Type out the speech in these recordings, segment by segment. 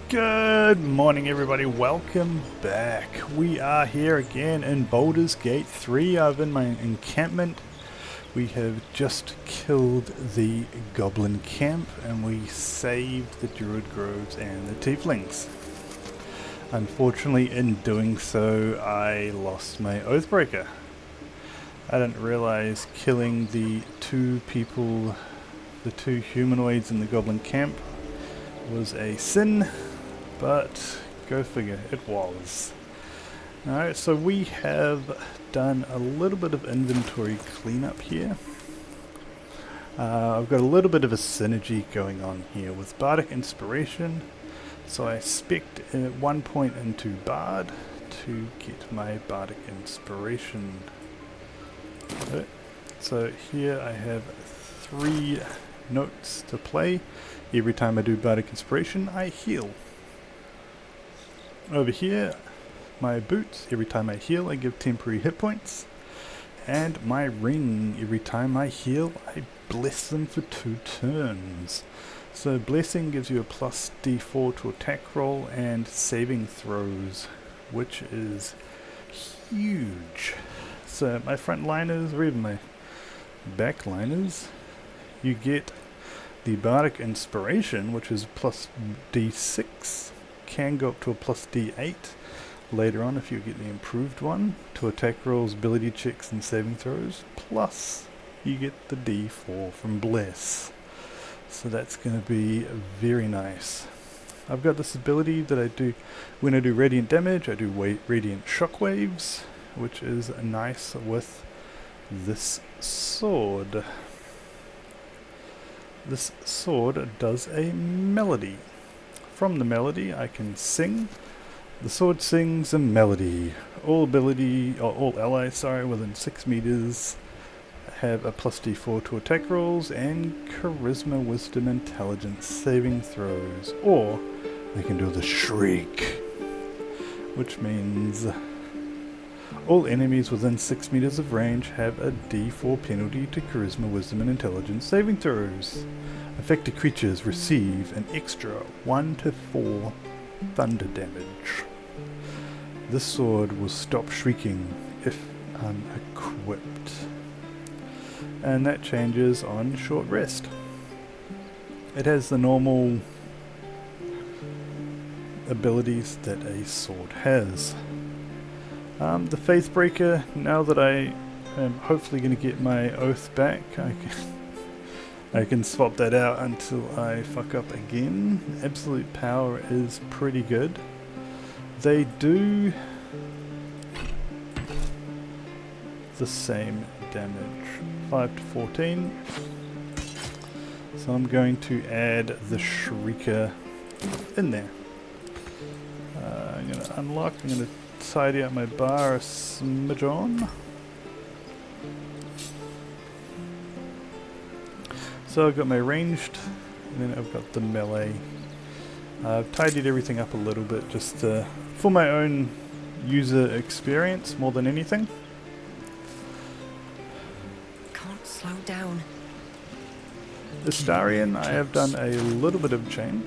Good morning everybody, welcome back. We are here again in Baldur's Gate 3. I'm in my encampment. We have just killed the goblin camp and we saved the druid groves and the tieflings. Unfortunately, in doing so I lost my oathbreaker. I didn't realize killing the two humanoids in the goblin camp was a sin. But go figure, it was. Alright, so we have done a little bit of inventory cleanup here. I've got a little bit of a synergy going on here with Bardic Inspiration. So I spec'd at one point into Bard to get my Bardic Inspiration. Okay. So here I have 3 notes to play. Every time I do Bardic Inspiration, I heal. Over here, my boots, every time I heal I give temporary hit points, and my ring, every time I heal I bless them for 2 turns. So blessing gives you a plus d4 to attack roll and saving throws, which is huge. So my front liners, or even my back liners, you get the Bardic Inspiration, which is plus d6. Can go up to a plus d8 later on if you get the improved one to attack rolls, ability checks and saving throws, plus you get the d4 from bless, so that's going to be very nice. I've got this ability that I do when I do radiant damage. I do radiant shockwaves, which is nice with this sword. This sword does a melody. From the melody I can sing. The sword sings a melody. All allies within 6 meters have a plus d4 to attack rolls and charisma, wisdom, intelligence saving throws. Or they can do the shriek, which means all enemies within 6 meters of range have a d4 penalty to charisma, wisdom, and intelligence saving throws. Affected creatures receive an extra 1 to 4 thunder damage. This sword will stop shrieking if unequipped. And that changes on short rest. It has the normal abilities that a sword has. The Faithbreaker, now that I am hopefully going to get my oath back, I can swap that out until I fuck up again. Absolute Power is pretty good. They do the same damage, 5 to 14. So I'm going to add the Shrieker in there. I'm going to unlock, I'm going to tidy up my bar a smidge on. So I've got my ranged, and then I've got the melee. I've tidied everything up a little bit just for my own user experience more than anything. Can't slow down. Astarion, I have done a little bit of change.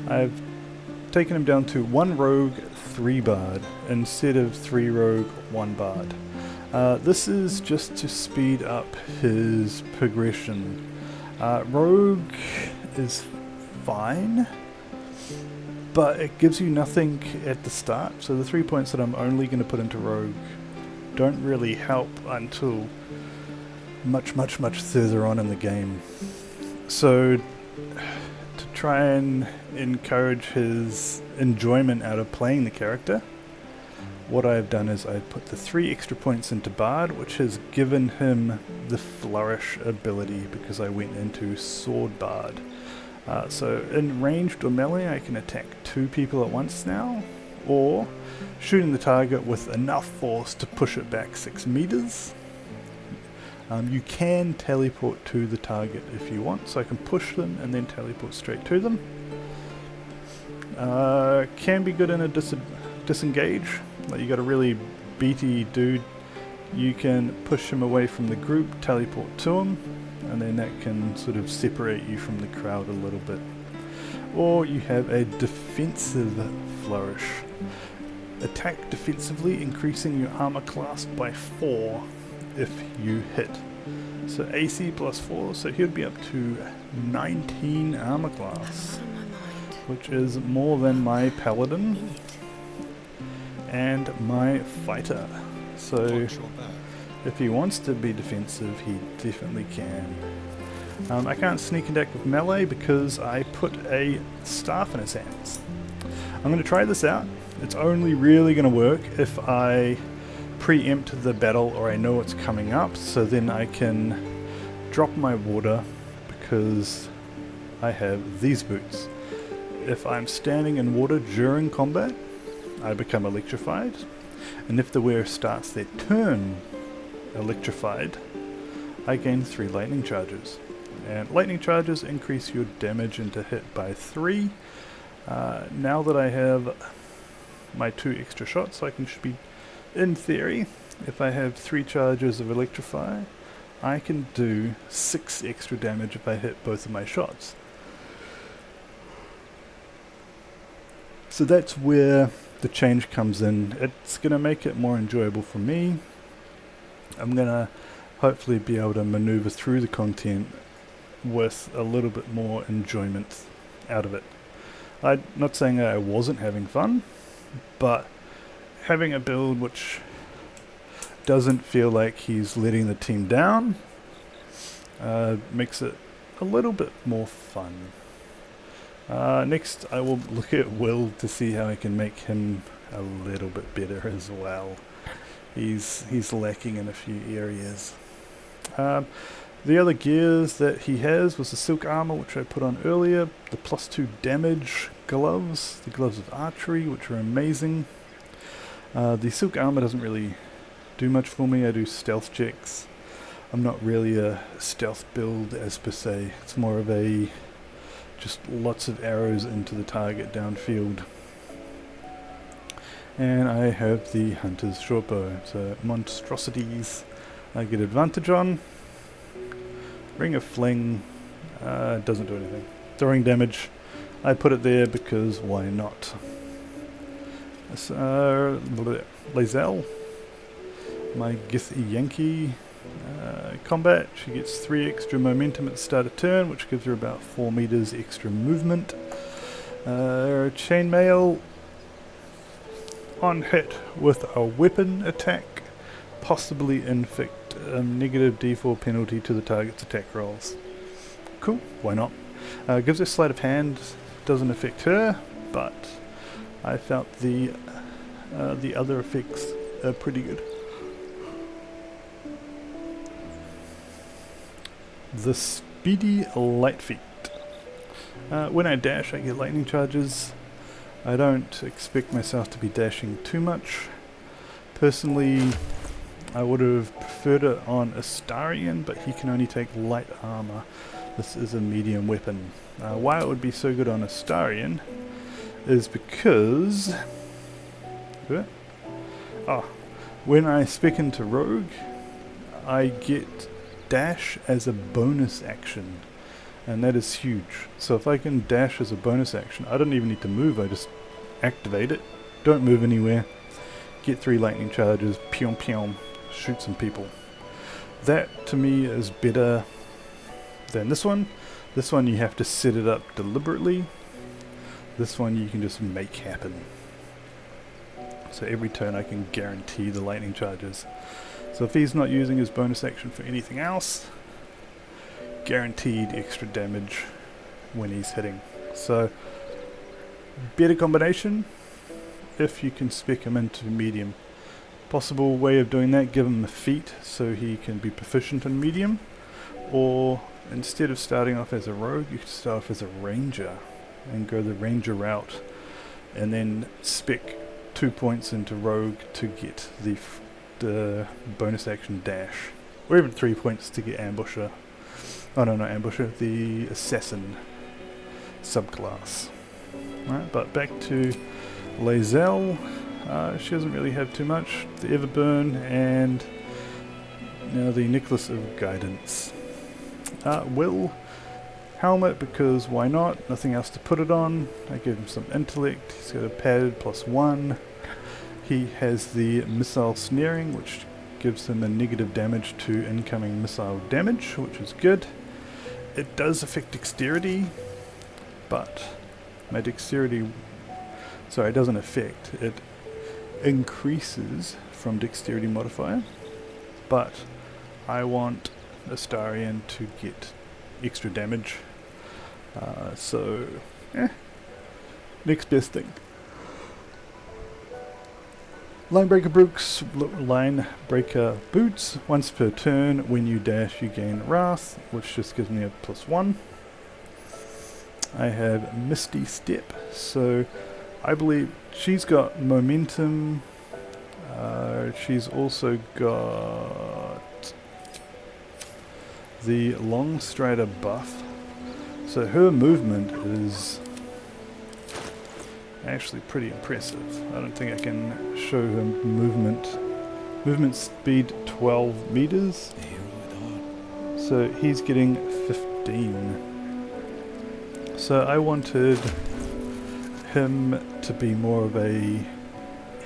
I've taken him down to 1 rogue, 3 bard, instead of 3 rogue, 1 bard. This is just to speed up his progression. Rogue is fine, but it gives you nothing at the start, so the 3 points that I'm only going to put into Rogue don't really help until much further on in the game. So to try and encourage his enjoyment out of playing the character, what I've done is I've put the 3 extra points into Bard, which has given him the Flourish ability because I went into Sword Bard. So in ranged or melee I can attack 2 people at once now, or shooting the target with enough force to push it back 6 meters. You can teleport to the target if you want, so I can push them and then teleport straight to them. Can be good in a disengage. Like you got a really beaty dude, you can push him away from the group, teleport to him, and then that can sort of separate you from the crowd a little bit. or you have a defensive flourish. Attack defensively, increasing your armor class by 4 if you hit. So AC plus 4, so he'd be up to 19 armor class, On my mind. which is more than my Paladin Neat. and my Fighter. So Watch your back. if he wants to be defensive, he definitely can. I can't sneak attack with melee because I put a staff in his hands. I'm going to try this out. It's only really going to work if I preempt the battle or I know it's coming up, so then I can drop my water because I have these boots. If I'm standing in water during combat, I become electrified, and if the wearer starts their turn electrified, I gain 3 lightning charges. And lightning charges increase your damage into hit by 3. Now that I have my 2 extra shots, I should be, in theory, if I have 3 charges of electrify, I can do 6 extra damage if I hit both of my shots. So that's where the change comes in. It's going to make it more enjoyable for me. I'm going to hopefully be able to maneuver through the content with a little bit more enjoyment out of it. I'm not saying that I wasn't having fun, but having a build which doesn't feel like he's letting the team down makes it a little bit more fun. Next I will look at Wyll to see how I can make him a little bit better as well. He's lacking in a few areas. The other gears that he has was the silk armor, which I put on earlier, the +2 damage gloves, the gloves of archery, which are amazing. The silk armor doesn't really do much for me. I do stealth checks. I'm not really a stealth build as per se. It's more of a just lots of arrows into the target downfield. And I have the hunter's shortbow, so monstrosities I get advantage on. Ring of Fling doesn't do anything. Throwing damage, I put it there because why not? Lae'zel, my Githie Yankee. Combat, she gets 3 extra momentum at the start of turn, which gives her about 4 meters extra movement. Chainmail, on hit with a weapon attack, possibly inflict a negative d4 penalty to the target's attack rolls. Cool, why not? Gives her sleight of hand, doesn't affect her, but I felt the other effects are pretty good. The Speedy Light Feet. When I dash, I get lightning charges. I don't expect myself to be dashing too much. Personally, I would have preferred it on Astarion, but he can only take light armor. This is a medium weapon. Why it would be so good on Astarion is because when I spec into Rogue, I get dash as a bonus action, and that is huge. So if I can dash as a bonus action, I don't even need to move, I just activate it, don't move anywhere, get 3 lightning charges, pyom pyom, shoot some people. That to me is better than this one. This one you have to set it up deliberately. This one you can just make happen. So every turn I can guarantee the lightning charges. So if he's not using his bonus action for anything else, guaranteed extra damage when he's hitting. So better combination if you can spec him into medium. Possible way of doing that, give him a feat so he can be proficient in medium, or instead of starting off as a rogue, you could start off as a ranger and go the ranger route, and then spec 2 points into rogue to get the bonus action dash, or even 3 points to get ambusher. Oh no, not ambusher, the assassin subclass. Alright, but back to Lae'zel. She doesn't really have too much. The Everburn and now the Necklace of Guidance. Wyll helmet because why not? Nothing else to put it on. I gave him some intellect. He's got a padded +1. He has the missile snaring, which gives him a negative damage to incoming missile damage, which is good. It does affect dexterity, but my dexterity, sorry, it doesn't affect, it increases from dexterity modifier, but I want Astarion to get extra damage, so next best thing. Linebreaker boots. Once per turn, when you dash, you gain Wrath, which just gives me a +1. I have Misty Step, so I believe she's got momentum. She's also got the Long Strider buff, so her movement is actually pretty impressive. I don't think I can show her movement. Movement speed 12 meters. So he's getting 15. So I wanted him to be more of a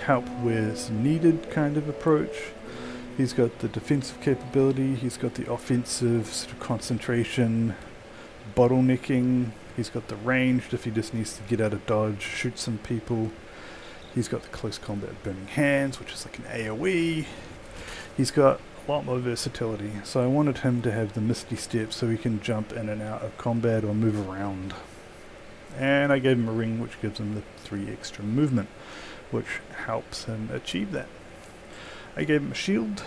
help where it's needed kind of approach. He's got the defensive capability, he's got the offensive sort of concentration, bottlenecking. He's got the ranged if he just needs to get out of dodge, shoot some people. He's got the close combat burning hands, which is like an AoE. He's got a lot more versatility, so I wanted him to have the Misty Step so he can jump in and out of combat or move around. And I gave him a ring which gives him the 3 extra movement, which helps him achieve that. I gave him a shield.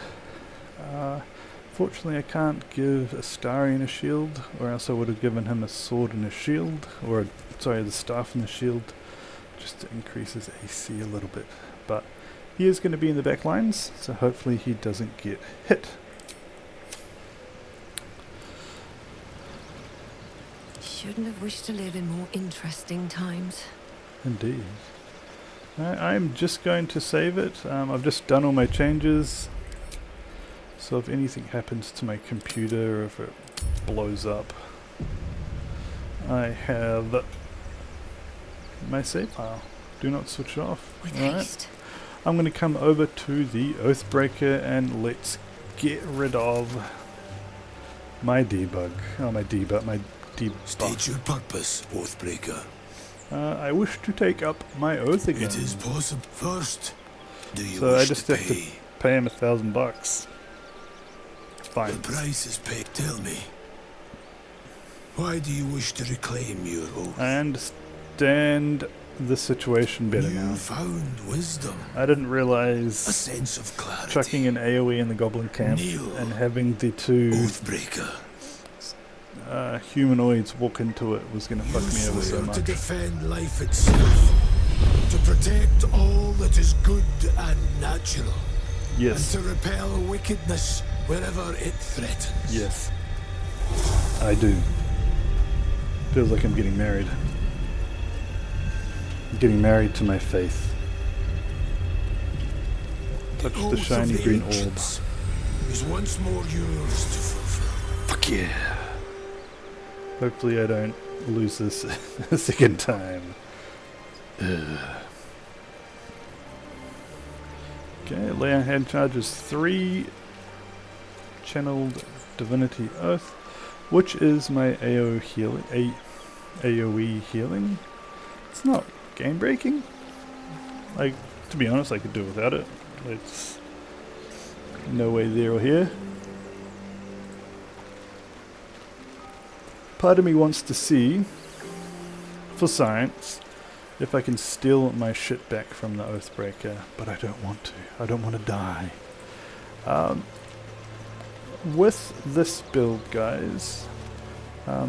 Fortunately, I can't give Astarion a shield, or else I would have given him a sword and a shield, or sorry, the staff and the shield, just to increase his AC a little bit. But he is going to be in the back lines, so hopefully he doesn't get hit. Shouldn't have wished to live in more interesting times. Indeed. I'm just going to save it. I've just done all my changes. So if anything happens to my computer, or if it blows up, I have my save file. Do not switch it off. With Alright. haste. I'm going to come over to the Oathbreaker and let's get rid of my debug. Oh, my debuff. State your purpose, Oathbreaker. I wish to take up my oath again. It is possible. First, do you So I wish just to have to pay? pay him $1,000. Fine. The price is paid. Tell me, why do you wish to reclaim your oath? I understand the situation better You now. found wisdom, I didn't a realize sense of clarity. chucking an AoE in the goblin camp Kneel, and having the 2 Oathbreaker. humanoids walk into it was going to You fuck me over so swear to much. defend life itself, to protect all that is good and natural, Yes, and to repel wickedness wherever it threatens. yes, I do. Feels like I'm getting married. I'm getting married to my faith. Touch the oath shiny of the green orb. ancients is once more yours to fulfill. Fuck yeah. Hopefully I don't lose this a second time. Ugh. Okay, lay on hand charges 3 channeled divinity oath, which is my AoE healing. It's not game breaking. Like, to be honest, I could do without it. It's no way there or here. Part of me wants to see, for science, if I can steal my shit back from the Oathbreaker, but I don't want to. I don't want to die. With this build, guys,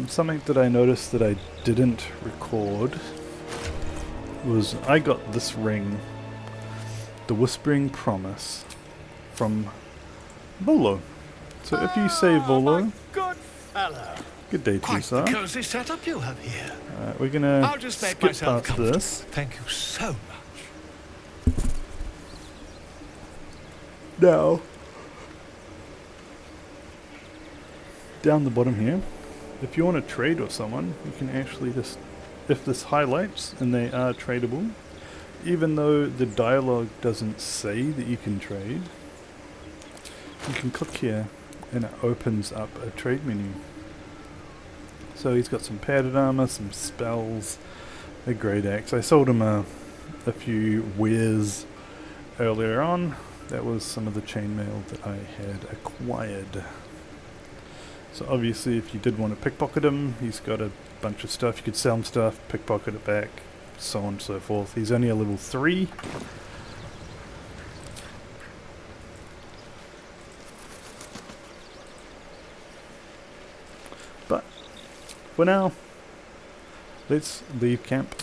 something that I noticed that I didn't record was I got this ring, the Whispering Promise, from Volo. So if you say Volo, Good fella. good day to you, Quite sir. the cosy setup you have here. We're gonna I'll just make skip myself past comfortable. this. Thank you so much. Now, down the bottom here, if you want to trade with someone, you can actually just, if this highlights and they are tradable, even though the dialogue doesn't say that you can trade, you can click here and it opens up a trade menu. So he's got some padded armor, some spells, a great axe. I sold him a few wares earlier on. That was some of the chainmail that I had acquired. So obviously if you did want to pickpocket him, he's got a bunch of stuff. You could sell him stuff, pickpocket it back, so on and so forth. He's only a level 3. But for now, let's leave camp.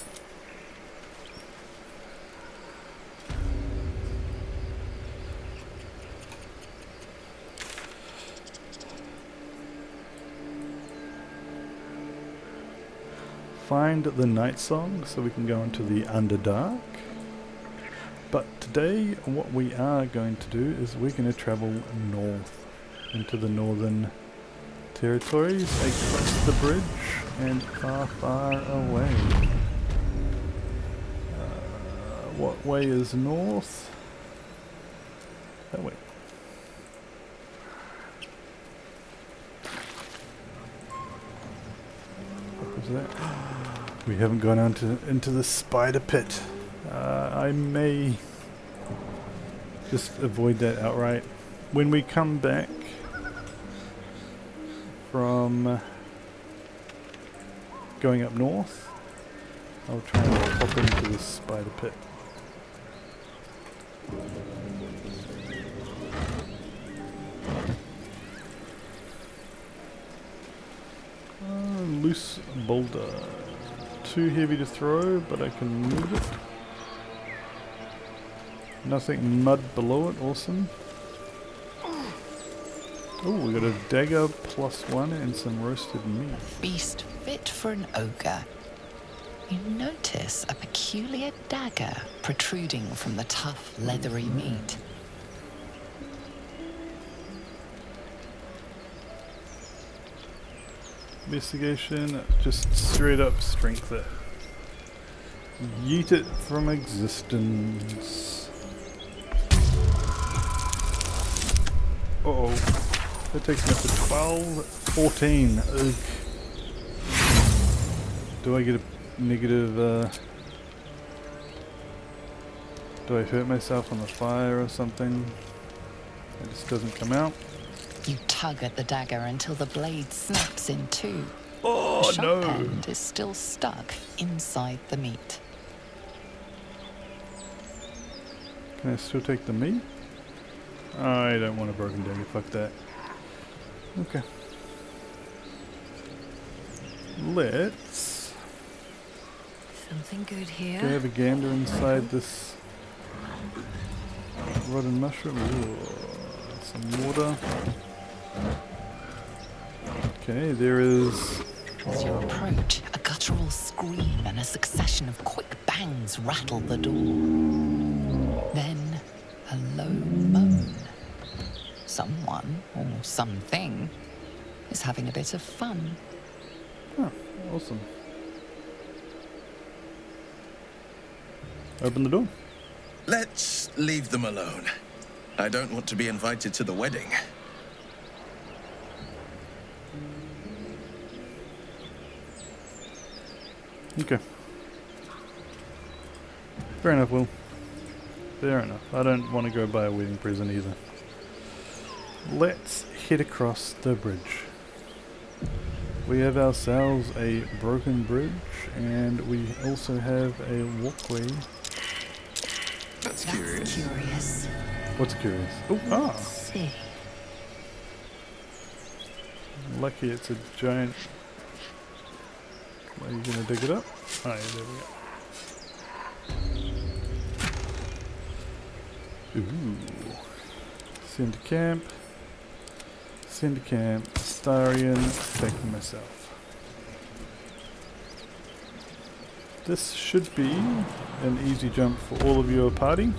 Find the night song so we can go into the Underdark. But today what we are going to do is we're going to travel north into the northern territories, across the bridge and far, far away. What way is north? That way. What was that? We haven't gone into the spider pit. I may just avoid that outright. When we come back from going up north, I'll try and pop into the spider pit. Loose boulder. Too heavy to throw, but I can move it. Nothing mud below it, awesome. Oh, we got a dagger +1 and some roasted meat. Beast fit for an ogre. You notice a peculiar dagger protruding from the tough, leathery meat. Investigation, just straight up strength it. Yeet it from existence. Uh-oh. That takes me up to 12, 14. Ugh. Do I get a negative, do I hurt myself on the fire or something? It just doesn't come out. You tug at the dagger until the blade snaps in two. Oh, the sharp no. end is still stuck inside the meat. Can I still take the meat? I don't want a broken dagger, fuck that. Okay. Let's Something good go here. have a gander inside this rotten mushroom. Ooh, some water. Okay, there is... As you approach, a guttural scream and a succession of quick bangs rattle the door. Then, a low moan. Someone, or something, is having a bit of fun. Oh, awesome. Open the door. Let's leave them alone. I don't want to be invited to the wedding. Okay. Fair enough, Will. Fair enough. I don't want to go buy a wedding present either. Let's head across the bridge. We have ourselves a broken bridge, and we also have a walkway. That's That's curious. curious. What's curious? Oh, ah! See. Lucky it's a giant... Are you gonna dig it up? Oh yeah, there we go. Ooh. Send to camp. Send to camp. Astarion. Taking myself. This should be an easy jump for all of your party.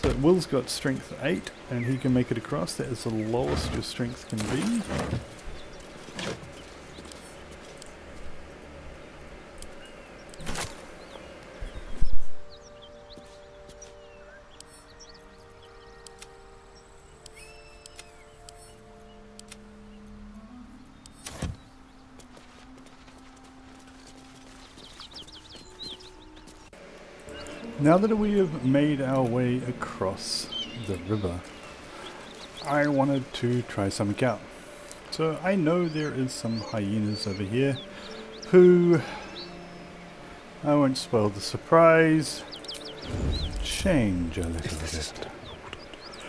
So Will's got strength 8 and he can make it across. That is the lowest your strength can be. Now that we have made our way across the river, I wanted to try something out. So I know there is some hyenas over here who, I won't spoil the surprise, change a little bit.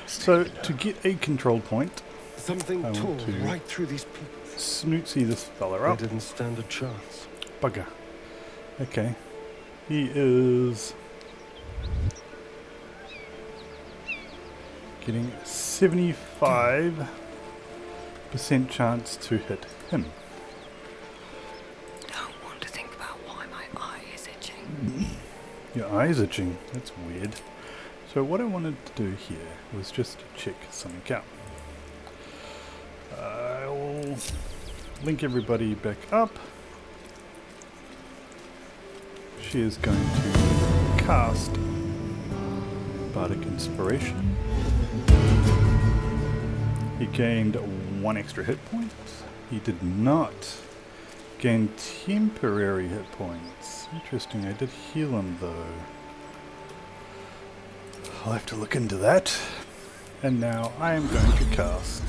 So to get a control point, Something I tore want to right through these people. snootsy this fella I up. didn't stand a chance. Bugger. Okay. He is getting 75% chance to hit him. Don't want to think about why my eye is itching. Your eye's itching. That's weird. So what I wanted to do here was just check something out. I'll link everybody back up. She is going to cast Bardic Inspiration. He gained 1 extra hit point. He did not gain temporary hit points. Interesting, I did heal him though. I'll have to look into that. And now I am going to cast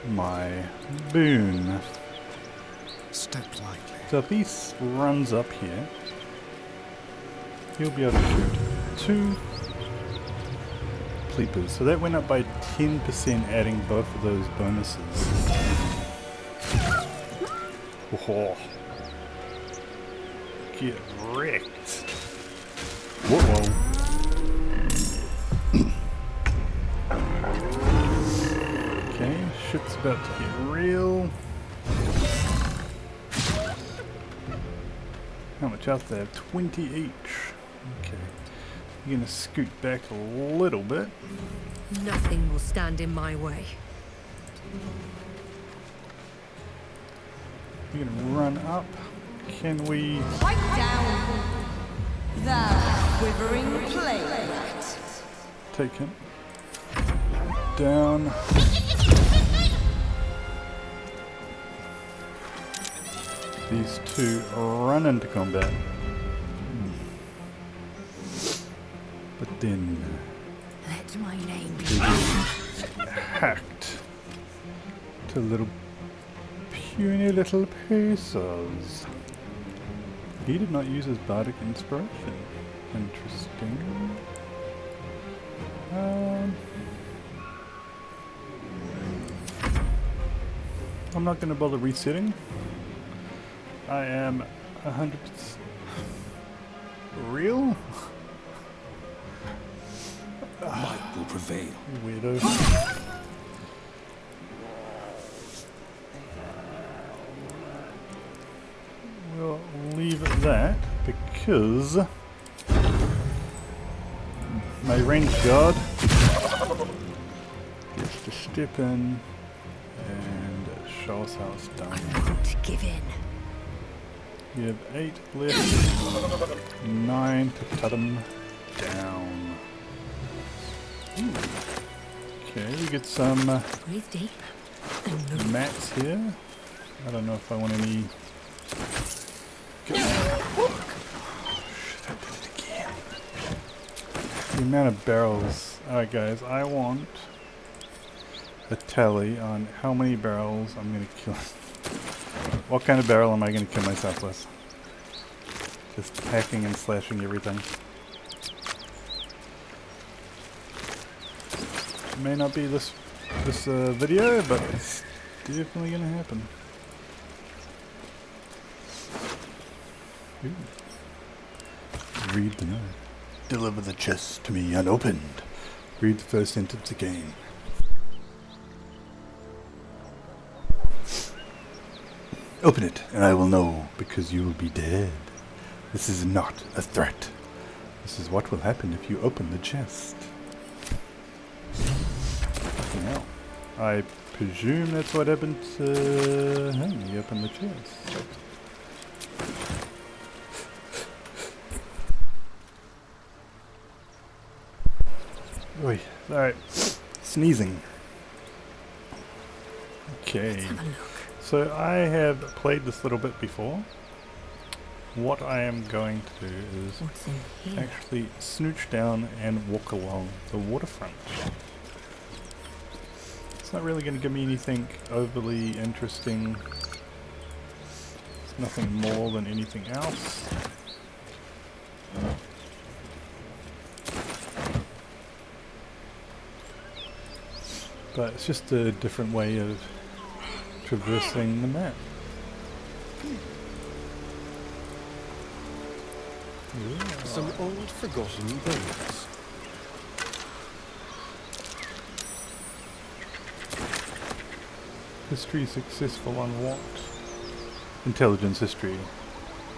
my boon. Step lightly. So if he runs up here, he'll be able to shoot 2 Pleepers. So that went up by 10%, adding both of those bonuses. Oh. Get wrecked. Whoa. Okay, shit's about to get real. How much health they have? 20 each. Okay. You're gonna scoot back a little bit. Nothing will stand in my way. You're gonna run up. Can we... Fight down, thou quivering plague rat. take him down? These two run into combat. But then Let my name be they get hacked to little puny little pieces. He did not use his bardic inspiration. Interesting. I'm not going to bother resetting. I am 100% real. Might will prevail. Weirdo. We'll leave it that because my ranged guard gets to step in and show us how it's done. I won't give in. You have 8 left, 9 to cut them down. Ooh. Okay, we get some Breathe deep and move. mats here. I don't know if I want any. Shit, I did it again. The amount of barrels. Alright, guys, I want a tally on how many barrels I'm gonna kill. What kind of barrel am I gonna kill myself with? Just hacking and slashing everything. It may not be this video, but it's definitely gonna happen. Ooh. Read the note. Deliver the chest to me unopened. Read the first sentence again. Open it, and I will know, because you will be dead. This is not a threat. This is what will happen if you open the chest. Fucking hell. I presume that's what happened to him. He opened the chest. Oi, alright. Sneezing. Okay. Let's have a look. So I have played this little bit before. What I am going to do is What's in here? actually snooch down and walk along the waterfront. It's not really going to give me anything overly interesting. It's nothing more than anything else. But it's just a different way of traversing the map. Yeah. Some old forgotten bones. History successful on what? Intelligence history.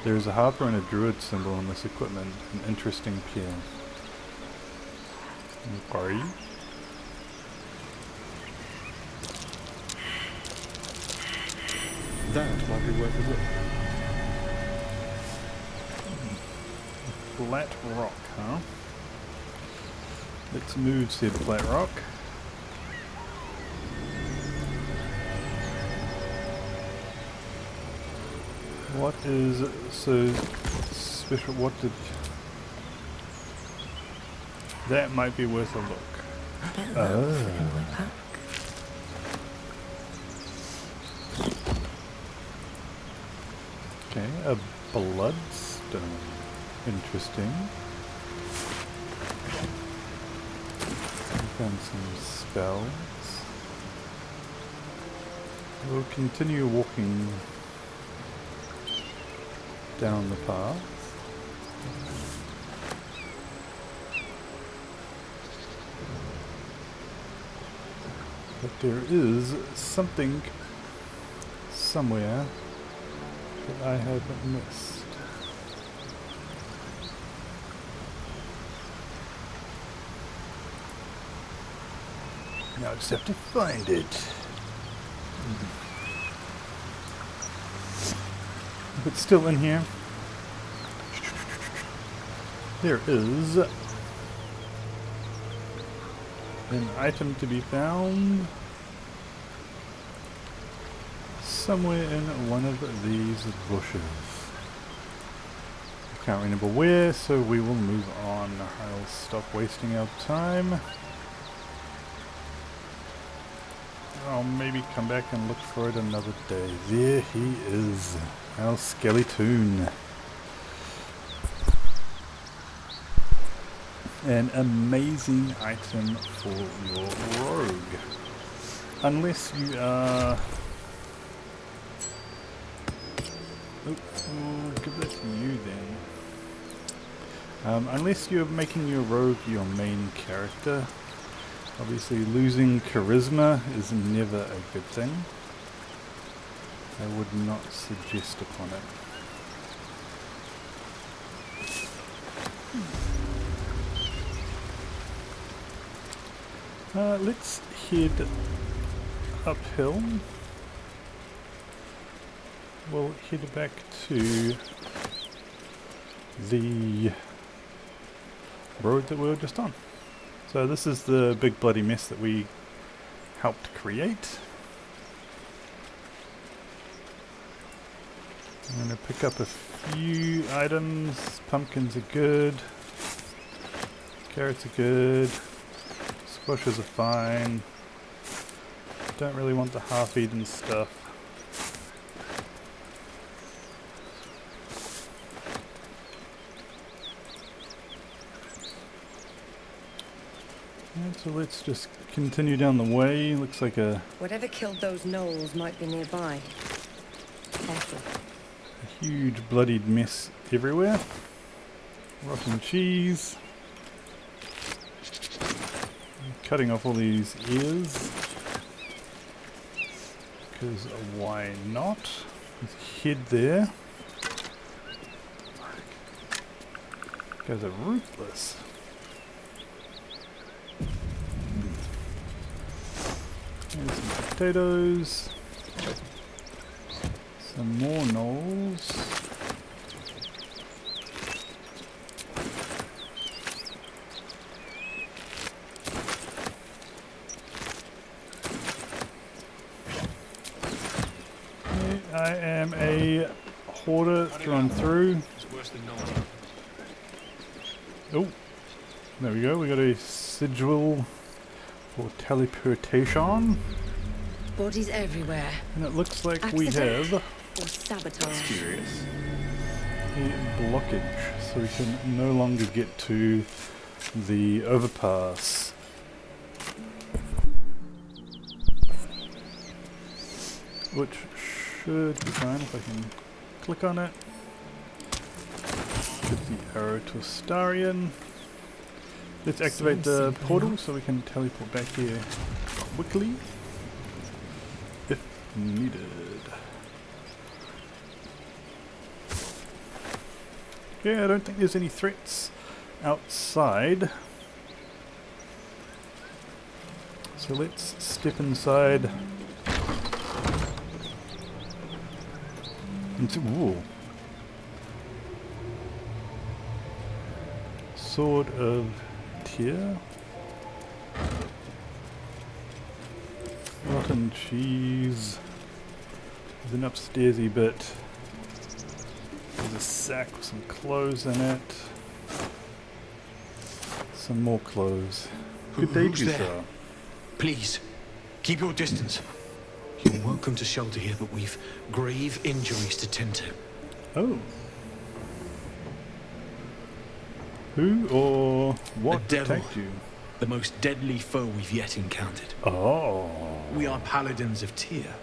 There is a harper and a druid symbol on this equipment. An interesting pair. Okay. That might be worth a look. Flat rock, huh? Let's move said flat rock. What is so special? What did that might be worth a look? Get that Oh. in my pack. Okay, a bloodstone. Interesting. Found some spells. We'll continue walking down the path. But there is something somewhere that I have missed. Now I just have to find it. If it's still in here, there is an item to be found somewhere in one of these bushes. I can't remember where, so we will move on. I'll stop wasting our time. I'll maybe come back and look for it another day. There he is, our skeleton. An amazing item for your rogue. Unless you are... I'll give that to you then. Unless you're making your rogue your main character. Obviously losing charisma is never a good thing. I would not suggest upon it. Let's head uphill. We'll head back to the road that we were just on. So this is the big bloody mess that we helped create. I'm going to pick up a few items. Pumpkins are good. Carrots are good. Squashes are fine. Don't really want the half-eaten stuff. So let's just continue down the way. Looks like a Whatever killed those gnolls might be nearby. Careful. huge bloodied mess everywhere. Rotten cheese. Cutting off all these ears. Because why not? There's a head there. Guys are ruthless. Here's some potatoes. Some more knolls. I am a hoarder through and through. Oh, there we go. We got a sigil for teleportation, Bodies everywhere. and it looks like we Accident. have Or sabotage. Curious. a blockage, so we can no longer get to the overpass. Which should be fine if I can click on it. Get the arrow to Astarion. Let's activate the portal so we can teleport back here quickly if needed. Okay, I don't think there's any threats outside. So let's step inside. Ooh. Sword of Tyr. Rotten cheese. There's an upstairsy bit. There's a sack with some clothes in it. Some more clothes. Good day to you, sir. Please, keep your distance. You're welcome to shelter here, but we've grave injuries to tend to. Oh. Who or what A devil. attacked you? The most deadly foe we've yet encountered. Oh. We are Paladins of Tyr,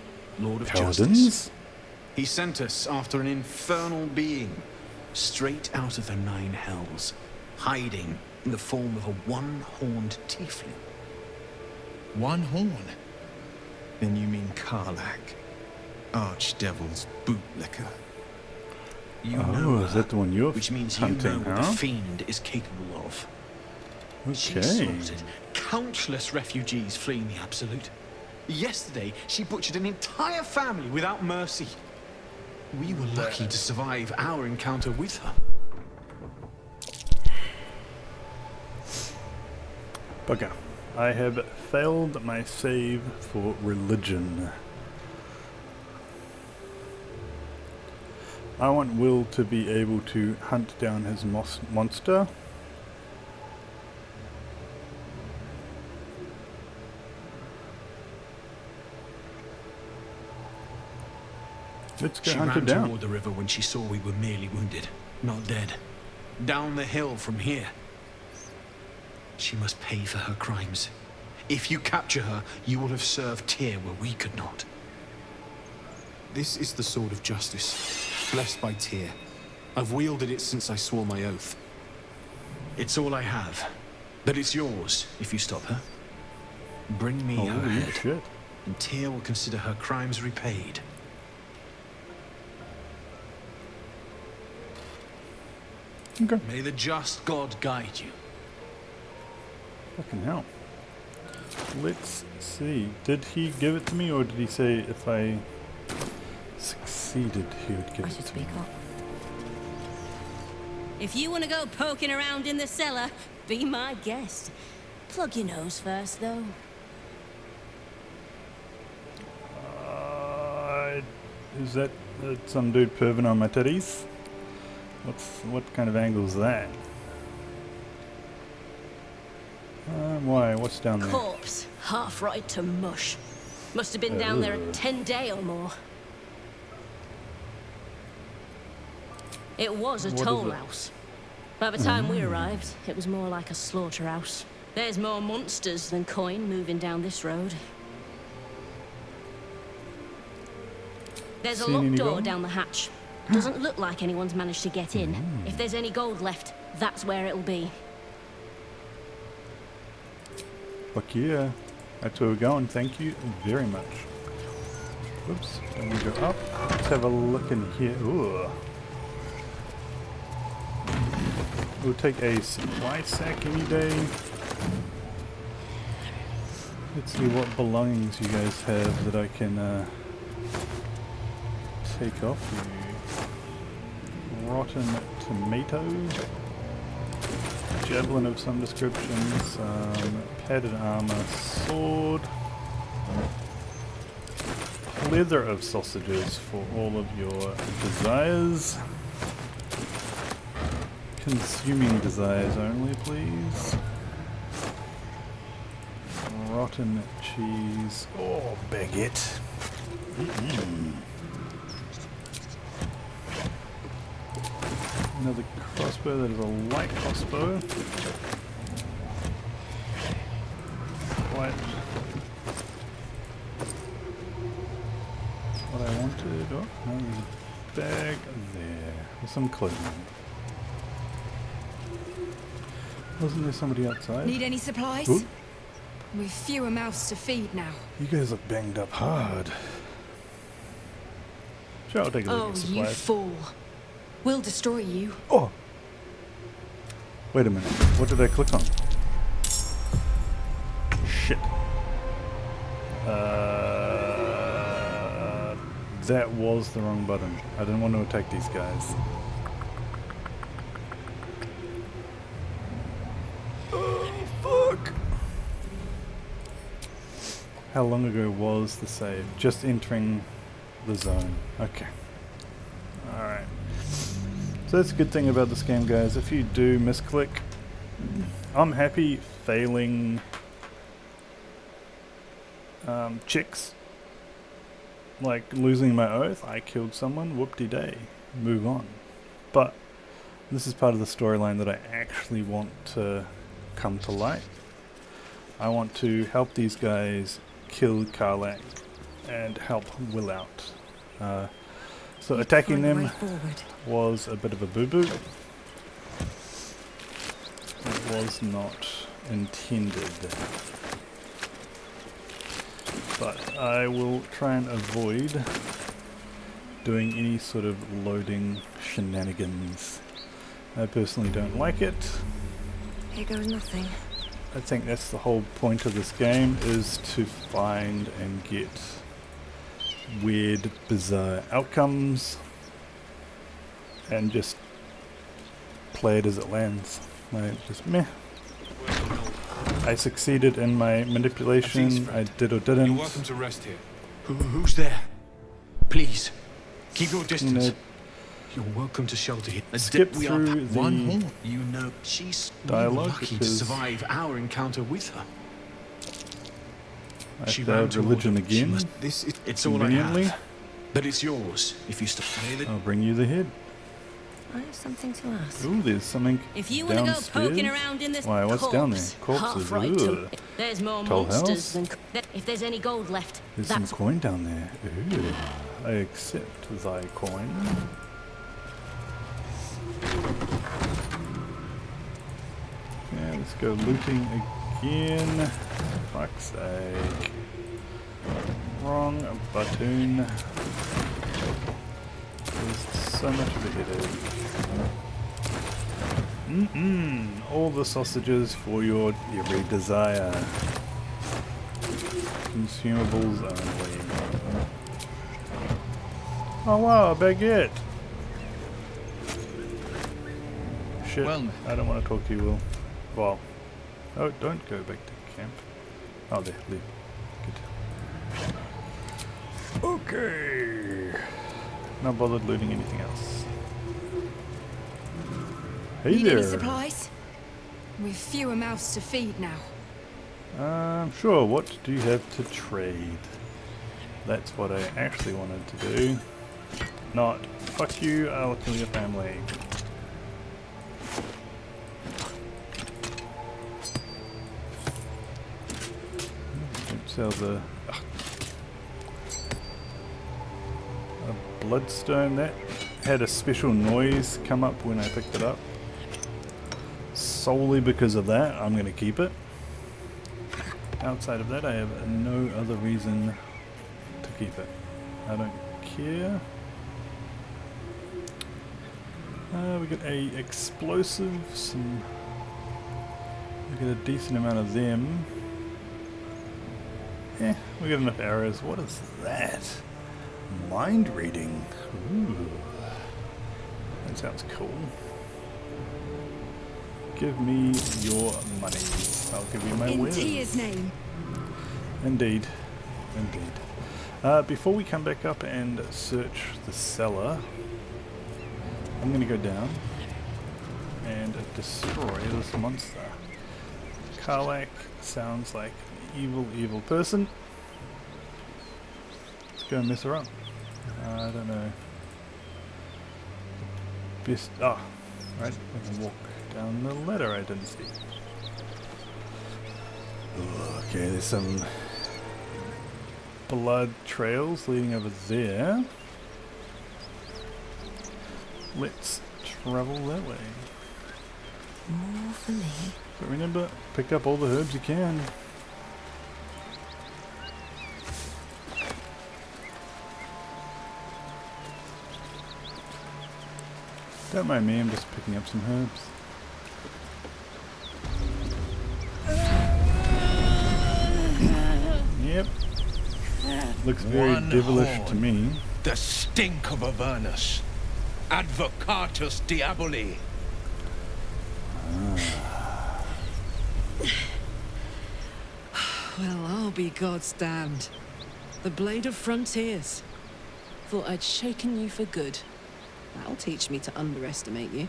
Lord of Justice. Paladins? He sent us after an infernal being, straight out of the Nine Hells, hiding in the form of a one-horned tiefling. One horn? Then you mean Karlach, Archdevil's bootlicker. You Oh, know is her, that the one you're which means hunting, you know what huh? the fiend is capable of. She Okay. slaughtered countless refugees fleeing the Absolute. Yesterday, she butchered an entire family without mercy. We were lucky to survive our encounter with her. Bugger. I have failed my save for religion. I want Wyll to be able to hunt down his monster. Let's go She hunt it ran down. toward the river when she saw we were merely wounded, not dead. Down the hill from here. She must pay for her crimes. If you capture her, you will have served Tyr where we could not. This is the sword of justice, blessed by Tyr. I've wielded it since I swore my oath. It's all I have, but it's yours if you stop her. Bring me her Holy head, shit. and Tyr will consider her crimes repaid. Okay. May the just God guide you. Fucking hell. Let's see. Did he give it to me, or did he say if I succeeded he would give I it should to me? speak up. If you want to go poking around in the cellar, be my guest. Plug your nose first, though. Is that some dude perving on my titties? What kind of angle is that? Why? What's down there? Corpse, half rotted to mush. Must have been down there a 10-day or more. It was a What is toll it? house. By the time we arrived, it was more like a slaughterhouse. There's more monsters than coin moving down this road. There's a Seen any locked door gold? down the hatch. Doesn't look like anyone's managed to get in. If there's any gold left, that's where it'll be. Fuck yeah. That's where we're going. Thank you very much. Oops. Let me go up. Let's have a look in here. Ooh. We'll take a supply sack any day. Let's see what belongings you guys have that I can take off you. Rotten tomato. Javelin of some description. Some padded armor. Sword. Leather of sausages for all of your desires. Consuming desires only, please. Rotten cheese. Oh, baguette. Another crossbow. That is a light crossbow. Quite what I wanted. Oh, no, there's a bag there with some clothing. Wasn't there somebody outside? Need any supplies? Ooh. We've fewer mouths to feed now. You guys look banged up hard. Sure, I'll take a look at supplies. Oh, you fool. We'll destroy you. Oh! Wait a minute. What did I click on? Shit. That was the wrong button. I didn't want to attack these guys. Oh, fuck! How long ago was the save? Just entering the zone. Okay. Alright. So that's a good thing about this game, guys. If you do misclick, I'm happy failing checks. Like losing my oath, I killed someone, whoop-de-day, move on. But this is part of the storyline that I actually want to come to light. I want to help these guys kill Karlach and help Wyll out. So attacking them was a bit of a boo-boo. It was not intended. But I will try and avoid doing any sort of loading shenanigans. I personally don't like it. Here goes nothing. I think that's the whole point of this game, is to find and get weird, bizarre outcomes and just play it as it lands. Like, just meh. I succeeded in my manipulation. I did or didn't. You're welcome to rest here. Who's there? Please, keep your distance. You know, you're welcome to shelter here. skip We are through the one hall. You know, she's dialogue, lucky to because survive our encounter with her. I She ran failed toward religion him. She again. must- It's all I Conveniently. have. But it's yours if you stop. I'll bring you the head. I have something to ask. Ooh, there's something If you want to go downstairs. poking around in this Why, what's down there? corpse, Corpses. half right to Ugh. it. There's more Tall monsters house? than... If there's any gold left, There's that's... some coin down there. Ooh. I accept thy coin. Yeah, let's go looting again. Fuck's sake. Wrong button. There's so much of a headache. All the sausages for your every desire. Consumables only. Oh wow, a baguette! Shit, Well, I don't want to talk to you, Wyll. Well, oh, don't go back to camp. Oh, there, leave. Good. Okay. Not bothered looting anything else. Hey Need there. any supplies? We've fewer mouths to feed now. Sure, what do you have to trade? That's what I actually wanted to do. Not, fuck you, I'll kill your family. Don't sell the... a bloodstone, that had a special noise come up when I picked it up. Solely because of that, I'm going to keep it. Outside of that, I have no other reason to keep it. I don't care. We got a explosive, we got a decent amount of them. Yeah, we got enough arrows. What is that? Mind reading. Ooh. That sounds cool. Give me your money. I'll give you my will. In Tia's name. Indeed. Indeed. Before we come back up and search the cellar, I'm going to go down and destroy this monster. Karlach sounds like an evil person. Let's go and mess her up. I don't know. Best. Oh, right. We can walk down the ladder I didn't see. Okay, there's some blood trails leading over there. Let's travel that way. More for me. But remember, pick up all the herbs you can. Don't mind me, I'm just picking up some herbs. Yep. Looks very One devilish to horn. me. The stink of Avernus. Advocatus Diaboli. Well, I'll be God's damned. The Blade of Frontiers. Thought I'd shaken you for good. That'll teach me to underestimate you.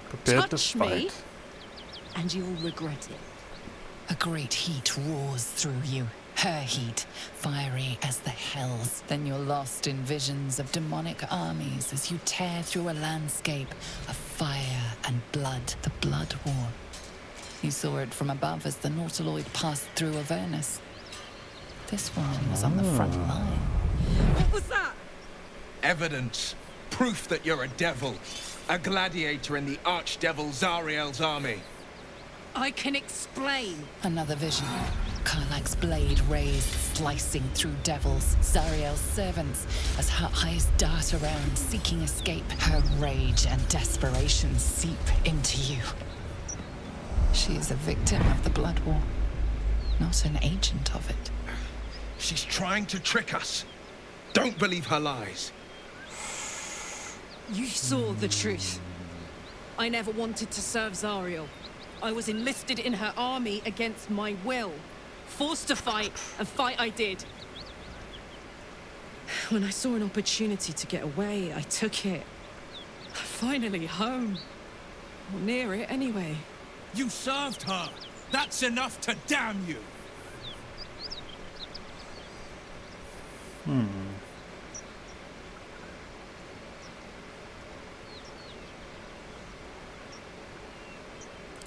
Prepared to Touch fight. me, and you'll regret it. A great heat roars through you. Her heat, fiery as the hells. Then you're lost in visions of demonic armies as you tear through a landscape of fire and blood. The Blood War. You saw it from above as the Nautiloid passed through Avernus. This woman was on the front line. What was that? Evidence. Proof that you're a devil. A gladiator in the archdevil Zariel's army. I can explain. Another vision. Karlach's blade raised, slicing through devils, Zariel's servants, as her eyes dart around, seeking escape. Her rage and desperation seep into you. She is a victim of the Blood War, not an agent of it. She's trying to trick us. Don't believe her lies. You saw the truth. I never wanted to serve Zariel. I was enlisted in her army against my will. Forced to fight, and fight I did. When I saw an opportunity to get away, I took it. Finally home. Or near it, anyway. You served her. That's enough to damn you.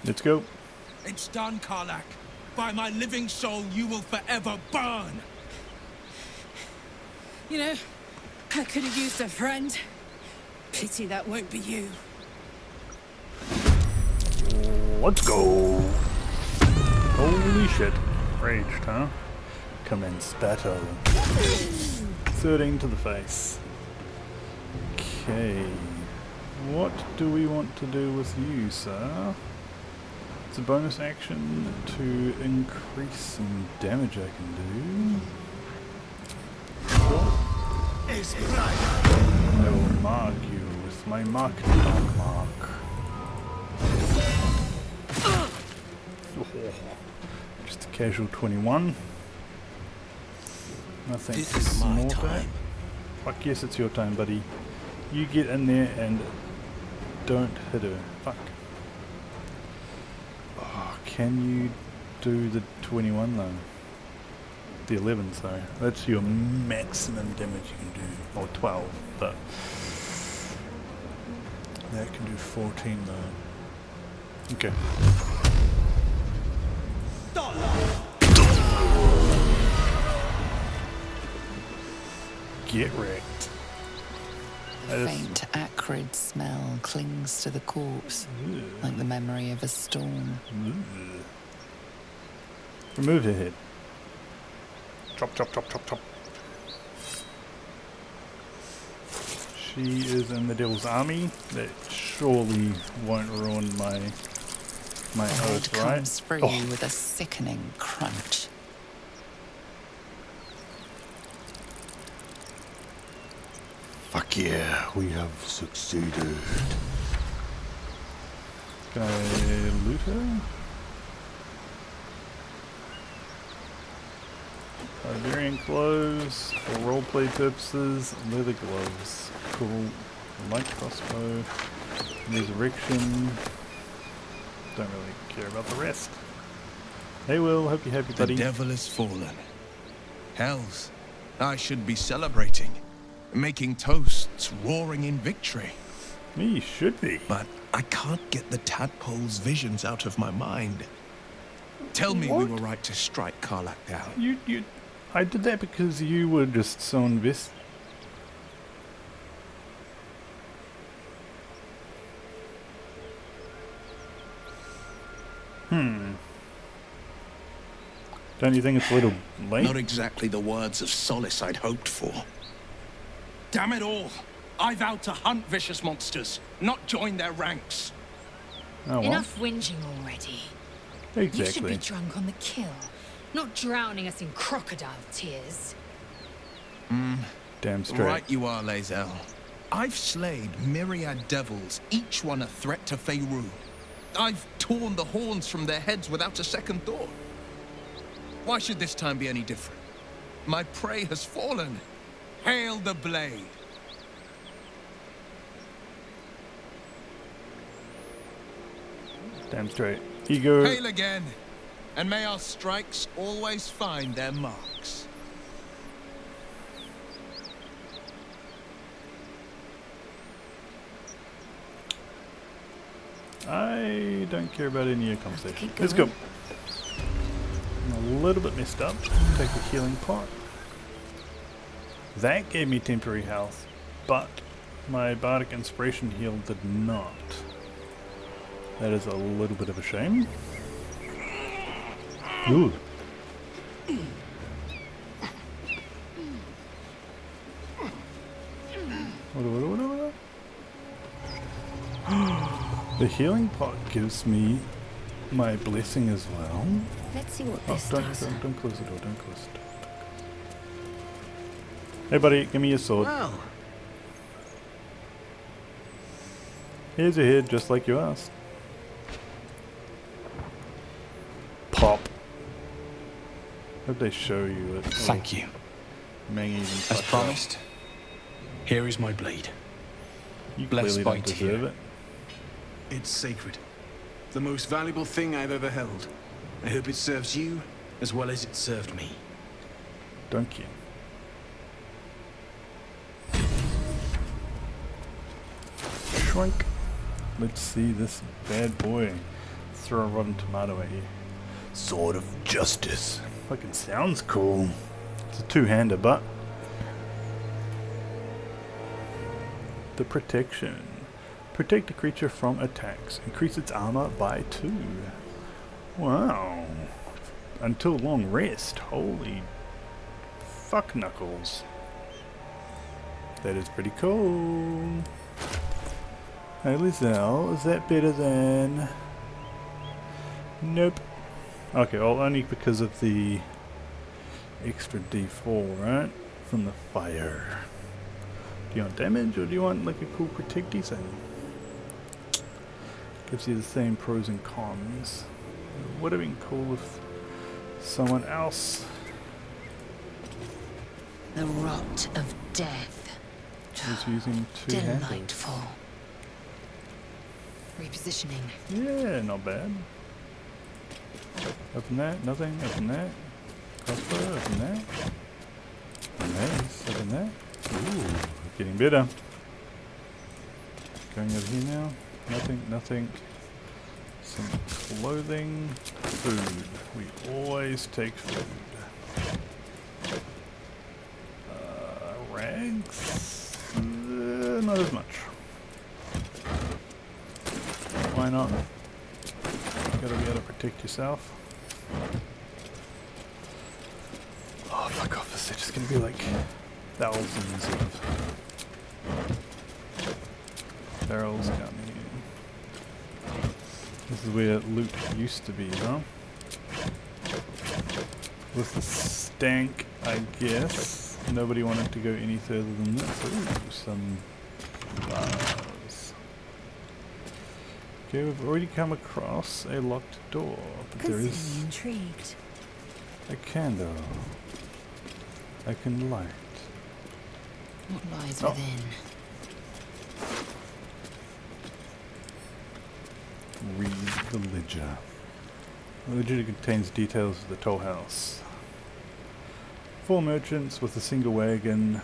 Let's go. It's done, Karlach. By my living soul, you will forever burn. You know, I could have used a friend. Pity that won't be you. Let's go. Holy shit. Raged, huh? Commence battle. 13 to the face. Okay. What do we want to do with you, sir? It's a bonus action to increase some damage I can do. I will mark you with my marking mark. Just a casual 21. Nothing This is my more bad. time. Fuck yes, it's your time, buddy. You get in there and don't hit her. Fuck. Oh, can you do the 21 though? The 11, sorry. That's your maximum damage you can do. Or 12, but that can do 14 though. Okay. Get wrecked. faint, acrid smell clings to the corpse, like the memory of a storm. Remove her head. Chop, chop, chop, chop, chop. She is in the devil's army. That surely won't ruin my oath, Head right? comes free with a sickening crunch. Fuck yeah, we have succeeded. Can I loot her? Iberian clothes for roleplay purposes. Leather gloves. Cool. Light crossbow. Resurrection. Don't really care about the rest. Hey Will, hope you're happy, buddy. The devil is fallen. Hells, I should be celebrating. Making toasts, roaring in victory. You should be. But I can't get the tadpole's visions out of my mind. Tell me we were right to strike Karlach down. I did that because you were just so invested. Don't you think it's a little late? Not exactly the words of solace I'd hoped for. Damn it all! I vowed to hunt vicious monsters, not join their ranks. Oh, well. Enough whinging already. Exactly. You should be drunk on the kill, not drowning us in crocodile tears. Damn straight. Right you are, Lae'zel. I've slayed myriad devils, each one a threat to Faerû. I've torn the horns from their heads without a second thought. Why should this time be any different? My prey has fallen. Hail the blade. Damn straight. Ego. Hail again, and may our strikes always find their marks. I don't care about any of your conversation. Let's go. I'm a little bit messed up. Take a healing pot. That gave me temporary health, but my bardic inspiration heal did not. That is a little bit of a shame. Ooh. What? The healing pot gives me my blessing as well. Let's see what this Don't does. close the door, don't close the door. Hey buddy, give me your sword. Well, Here's your head, just like you asked. Pop. Hope they show you it. thank you. Mangy even As touch promised, here is my blade. that. You blessed clearly by don't deserve Tyr. it. It's sacred. The most valuable thing I've ever held. I hope it serves you as well as it served me. Don't you? Shrink. Let's see this bad boy. Throw a rotten tomato at you. Sword of Justice. Fucking sounds cool. It's a two-hander, but the protection. Protect a creature from attacks. Increase its armor by 2. Wow. Until long rest. Holy fuck knuckles. That is pretty cool. Hey Lae'zel, is that better than... Nope. Okay, well only because of the extra d4, right? From the fire. Do you want damage or do you want like a cool protecty thing? Gives you the same pros and cons. It would have been cool if someone else... The rot of death. was using two handles. Delightful. Repositioning. Yeah, not bad. Open that, nothing, open that. Crossbow, open that. Nice, open that. Ooh, getting better. Going over here now. Nothing, nothing. Some clothing. Food. We always take food. Rags? not as much. Why not? You gotta be able to protect yourself. Oh, fuck off. Is there just gonna be like thousands of barrels down here? This is where loot used to be, huh? With the stank, I guess. Nobody wanted to go any further than this. Ooh, some bars. Okay, we've already come across a locked door, but there is intrigued. a candle I can light. What lies within? Read the ledger. The ledger contains details of the toll house. 4 merchants with a single wagon.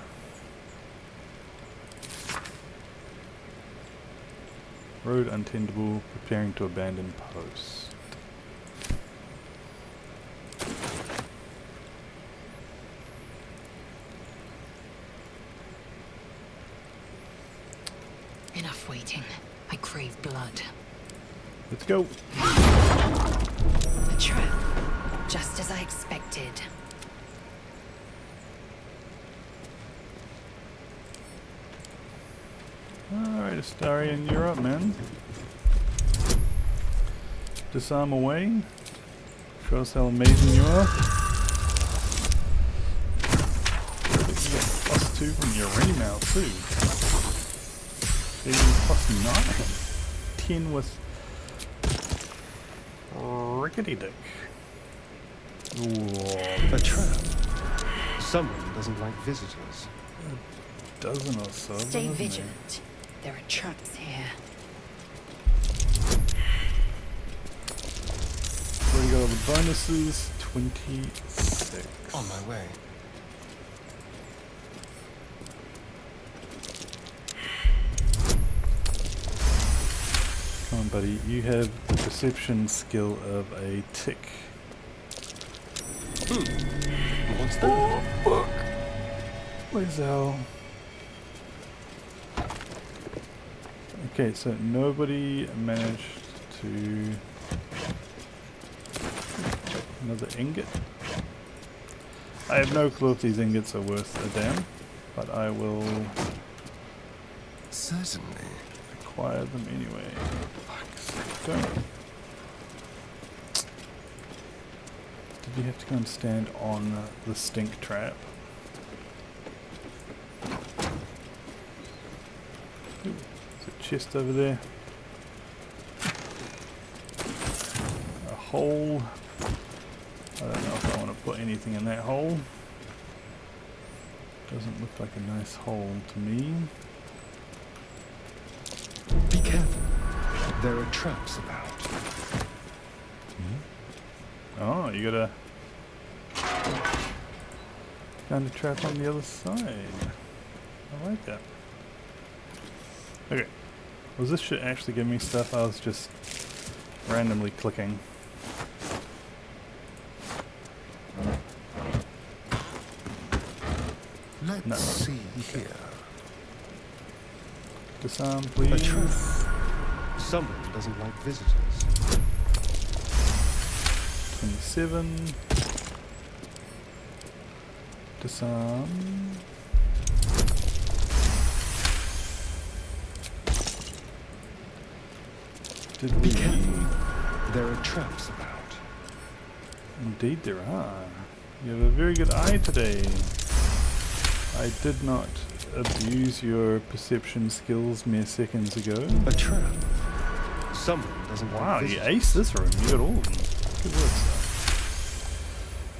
Road untendable, preparing to abandon post. Enough waiting. I crave blood. Let's go. A trap. Just as I expected. Alright, Astarion, you're up, man. Disarm away. Show us how amazing you are. You get +2 from your remount too. Even +9. 10 with Rickety Dick. A trap. Someone doesn't like visitors. A dozen or so. Stay vigilant. There are traps here. Already got all the bonuses. 26. On my way. Come on, buddy. You have the perception skill of a tick. What's that? Look! Lae'zel. Okay, so nobody managed to... Another ingot? I have no clue if these ingots are worth a damn, but I will Certainly. acquire them anyway. Fuck's sake, don't. Did you have to go and stand on the stink trap? Ooh, there's a chest over there. A hole. I don't know if I want to put anything in that hole. Doesn't look like a nice hole to me. Be careful. There are traps about. Oh, you got a kind of trap on the other side. I like that. Okay. Was this shit actually giving me stuff? I was just randomly clicking. Let's No. see here. Disarm, A please. trap. Someone doesn't like visitors. 27. Disarm. Did Be we? careful. There are traps about. Indeed there are. You have a very good eye today. I did not abuse your perception skills mere seconds ago. A trap. Someone doesn't Wow, like you visitors. aced this room. You got all of them. Good work, sir.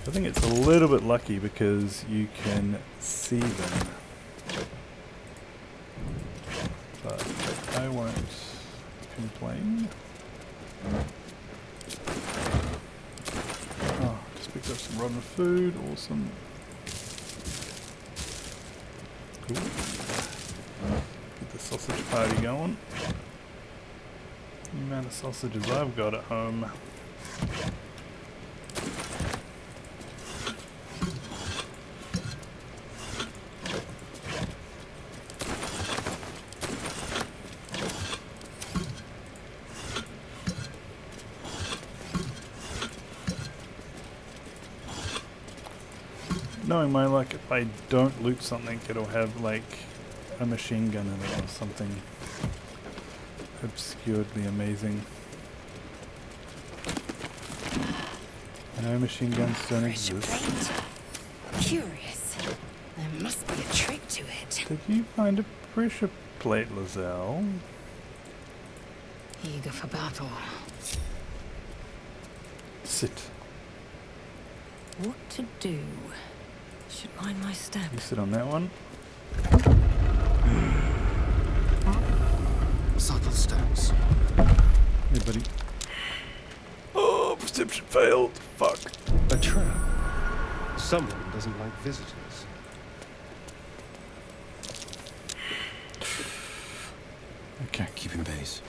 I think it's a little bit lucky because you can see them. But I won't complain. Oh, just picked up some rotten food. Awesome. Cool. Get the sausage party going. The amount of sausages I've got at home. knowing my luck, if I don't loot something, it'll have like a machine gun in it or something obscuredly amazing. I know machine guns don't exist. Curious. There must be a trick to it. Did you find a pressure plate, Lae'zel? Eager for battle. Sit. What to do? Should mind my step. You sit on that one. Subtle steps. Hey, buddy. Oh, perception failed. Fuck. A trap. Someone doesn't like visitors. Okay. Keep in base.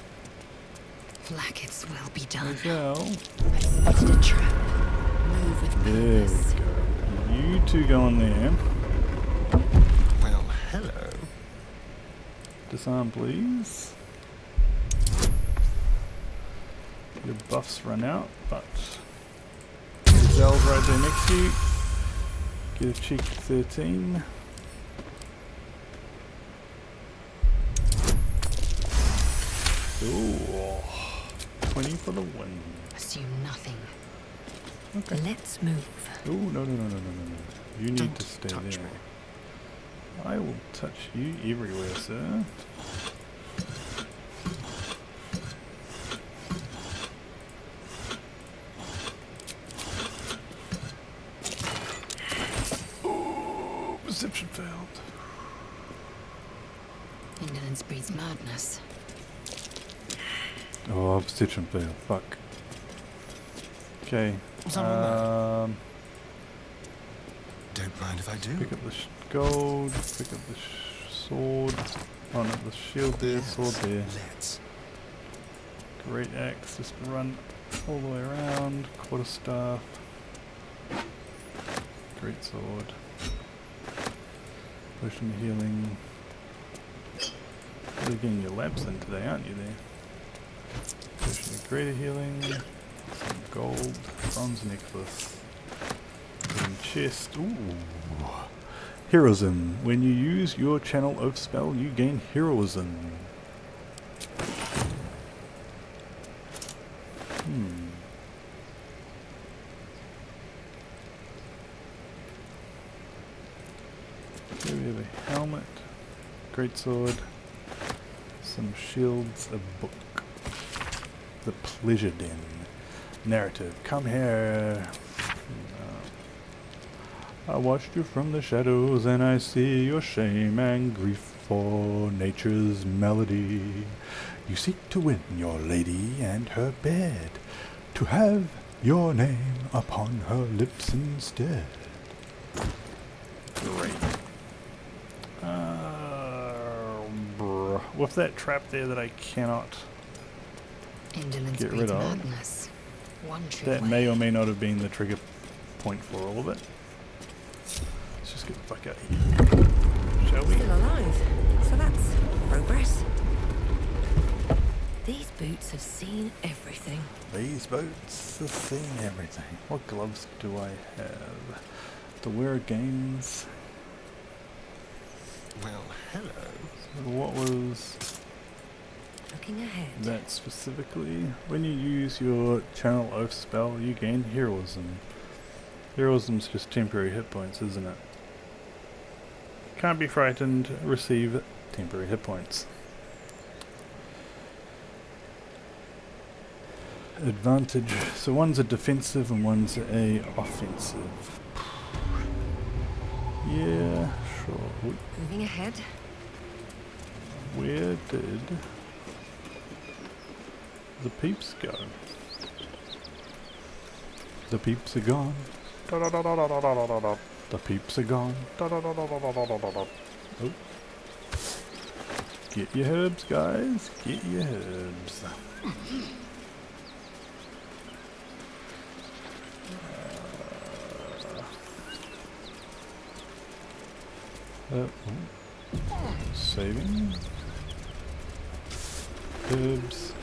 Like it's well be done. Lae'zel. I spotted a trap. Move with There purpose. we go. You two go on there. Well, hello. Disarm, please. Your buffs run out, but Lae'zel's right there next to you. Get a cheeky 13. Ooh, 20 for the win. Assume nothing. Okay. Let's move. Oh, no. You need Don't to stay touch there. me. I will touch you everywhere, sir. Oh, perception failed. Indolence breeds madness. Oh, perception failed. Fuck. Okay. What's up on that? Don't mind if I do. Pick up the gold. Pick up the sword. Oh no, the shield there, sword there. Let's. Great axe. Just run all the way around. Quarterstaff. Great sword. Potion of healing. Really getting your laps in today, aren't you there? Potion of greater healing. Some gold. Bronze necklace. Wooden chest. Ooh. Heroism. When you use your channel of spell, you gain heroism. Here we have a helmet, great sword, some shields, a book. The Pleasure Den. Narrative. Come here. I watched you from the shadows and I see your shame and grief for nature's melody. You seek to win your lady and her bed, to have your name upon her lips instead. Great. With that trap there that I cannot Indolence get breeds rid of, madness. One true that way. may or may not have been the trigger point for all of it. Let's just get the fuck out of here. Shall we? Still alive. So that's progress. These boots have seen everything. These boots have seen everything. What gloves do I have? To wear games. Well, hello. So what was Looking ahead. that specifically? When you use your channel oath spell, you gain heroism. Heroism's just temporary hit points, isn't it? Can't be frightened, receive temporary hit points. Advantage. So one's a defensive and one's a offensive. Yeah, sure. Moving ahead. Where did the peeps go? The peeps are gone. The peeps are gone. Oh. Get your herbs, guys. Get your herbs. Saving. Herbs.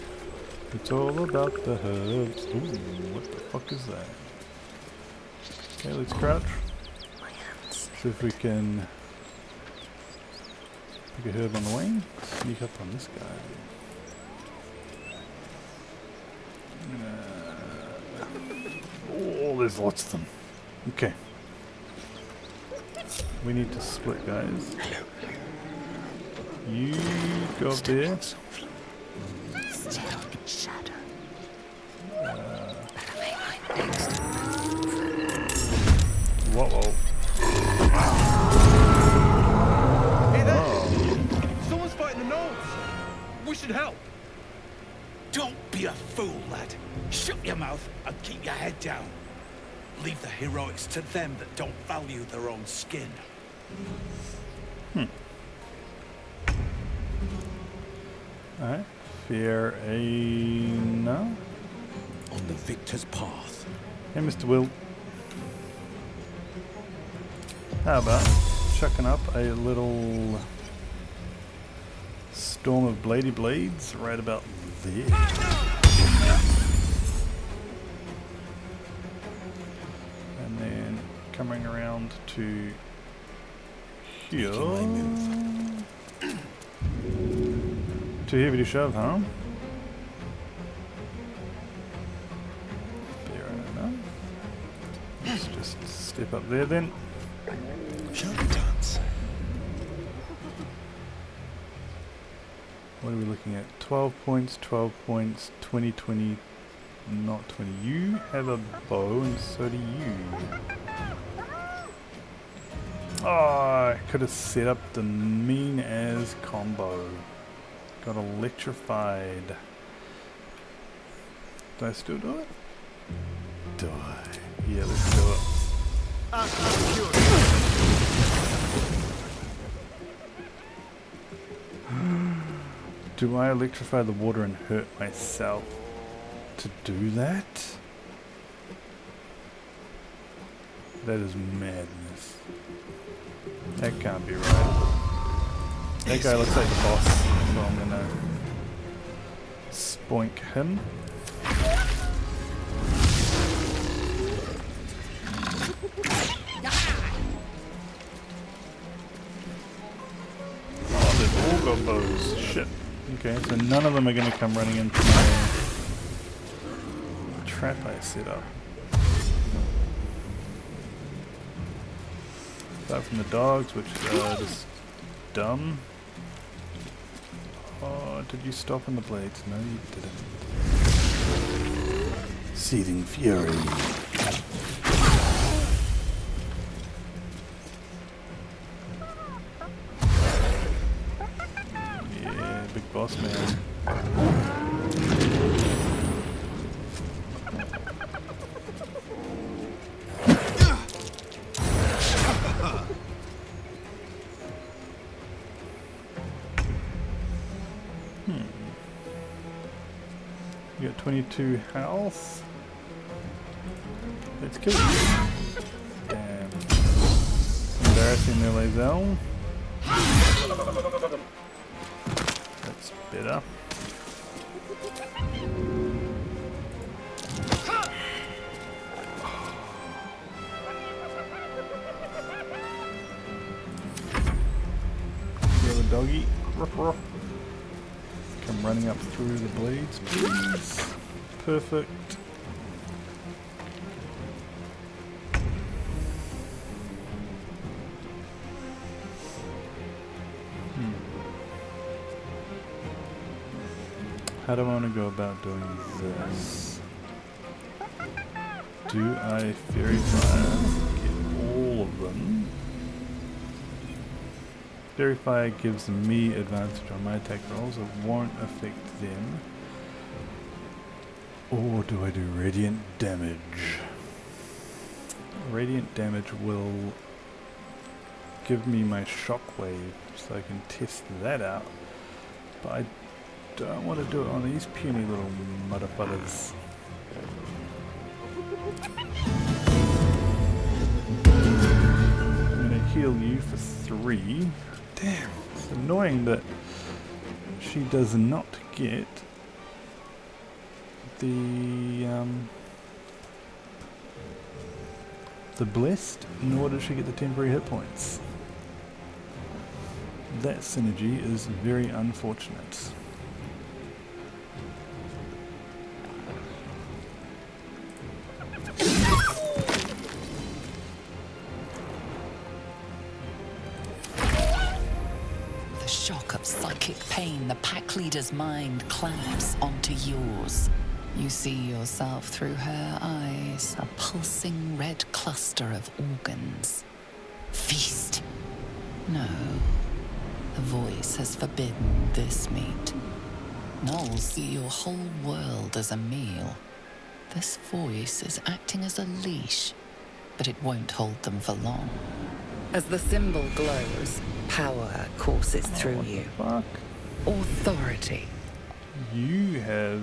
It's all about the herbs. Ooh, what the fuck is that? Okay, let's crouch. My hands. See if we can pick a herb on the wing, sneak up on this guy. Oh, there's lots of them. Okay. We need to split, guys. You go up there. Still in shadow. Whoa. Hey there! Someone's fighting the gnomes! We should help! Don't be a fool, lad. Shut your mouth and keep your head down. Leave the heroics to them that don't value their own skin. Alright. Fair enough. On the victor's path. Hey, Mr. Wyll. How about chucking up a little storm of bladey blades right about there. And then coming around to here. Too heavy to shove, huh? Fair enough. Let's just step up there then. Shall we dance? What are we looking at? 12 points, 20, 20, not 20. You have a bow and so do you. Oh, I could have set up the mean as combo. Got electrified. Do I still do it? Do I? Yeah, let's do it. Do I electrify the water and hurt myself to do that? That is madness. That can't be right. That guy looks like the boss, so I'm gonna spoink him. Oh, they've all got bows. Shit. Okay, so none of them are gonna come running into my trap I set up. Apart from the dogs, which are just dumb. Oh, did you stop on the blades? No, you didn't. Seething fury. Yeah, big boss man. You got 22 health. Let's kill you. Damn. Embarrassing there, Lae'zel. That's better. Little doggy. Ruff, ruff. Come running up through the blades, please. Perfect. How do I want to go about doing this? Do I Fairy Fire? Get all of them. Fairy Fire gives me advantage on my attack rolls. It won't affect them. Or do I do Radiant Damage? Radiant Damage will give me my Shockwave, so I can test that out. But I don't want to do it on these puny little motherfuckers. I'm going to heal you for 3. Damn, it's annoying that she does not get the the blessed, nor does she get the temporary hit points. That synergy is very unfortunate. The shock of psychic pain, the pack leader's mind clamps onto yours. You see yourself through her eyes, a pulsing red cluster of organs. Feast. No. The voice has forbidden this meat. Gnolls see your whole world as a meal. This voice is acting as a leash, but it won't hold them for long. As the symbol glows, power courses through you. Fuck. Authority. You have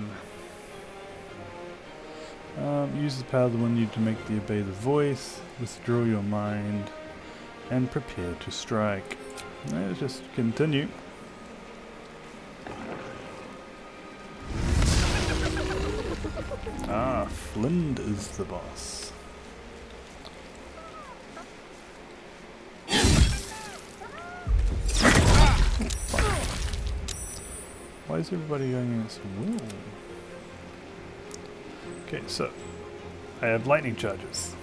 uses the power of the one you to make the obey the voice, withdraw your mind, and prepare to strike. Let's just continue. Ah, Flind is the boss. Why is everybody going against Wyll? Okay, so I have lightning charges.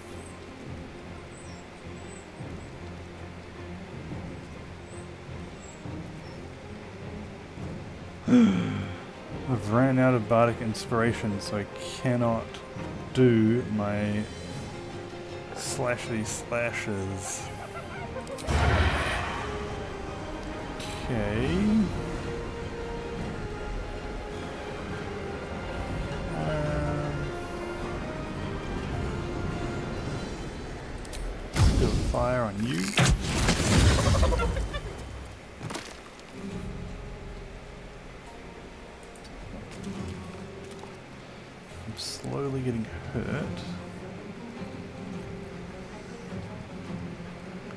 I've ran out of bardic inspiration, so I cannot do my slashy slashes. Okay. Do a fire on you. I'm slowly getting hurt.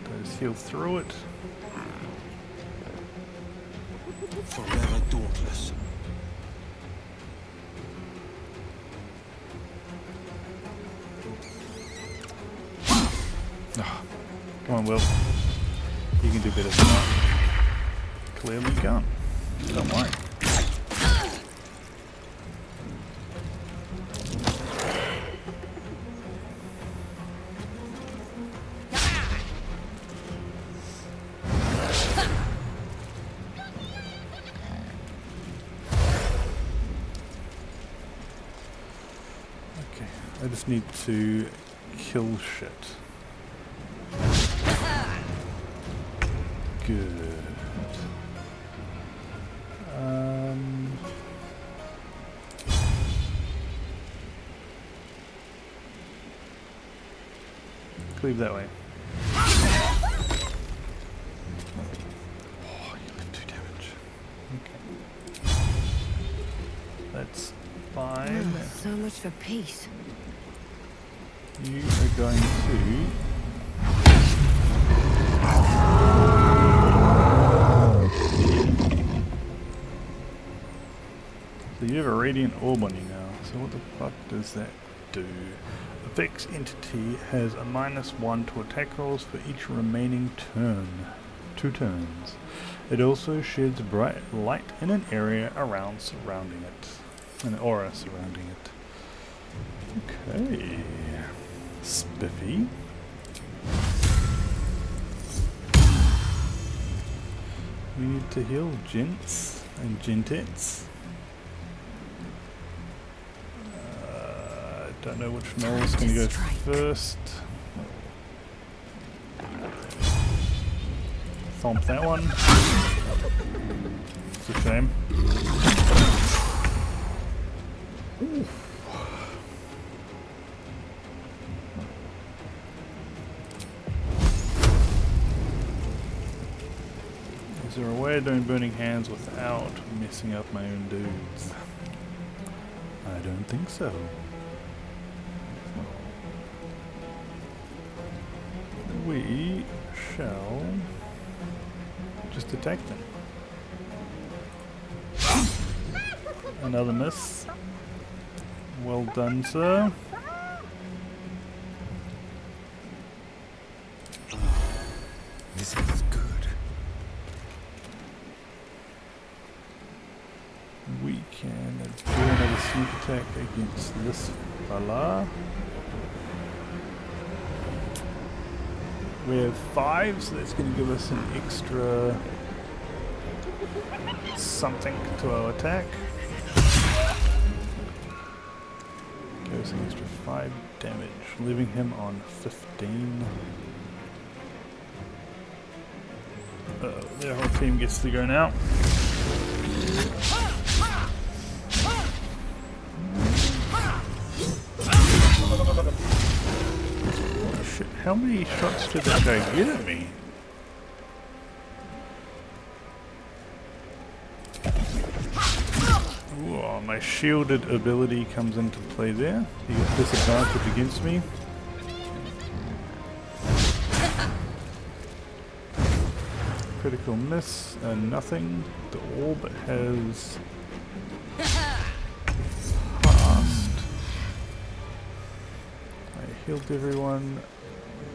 Does heal through it. Forever dauntless. Oh, come on, Wyll. You can do better than that. Clearly you can't. Don't worry. Okay, I just need to kill shit. Good. Cleave that way. Oh, you live 2 damage. Okay. That's fine. Oh, so much for peace. You are going to... So you have a radiant orb on you now, so what the fuck does that do? A Vex entity has a -1 to attack rolls for each remaining turn. 2 turns. It also sheds bright light in an area around surrounding it. An aura surrounding it. Okay. Spiffy. We need to heal gents and gentettes. Don't know which Gnoll's going to go first. Thump that one. It's a shame. Oof. Is there a way of doing burning hands without messing up my own dudes? I don't think so. We shall just attack them. Another miss. Well done, sir. sneak attack against this fella. We have 5, so that's going to give us an extra something to our attack. Gives us an extra 5 damage, leaving him on 15. Their whole team gets to go now. Oh shit, how many shots did that guy get at me? Ooh, my shielded ability comes into play there. He gets disadvantage against me. Critical miss and nothing. The orb has passed. I healed everyone.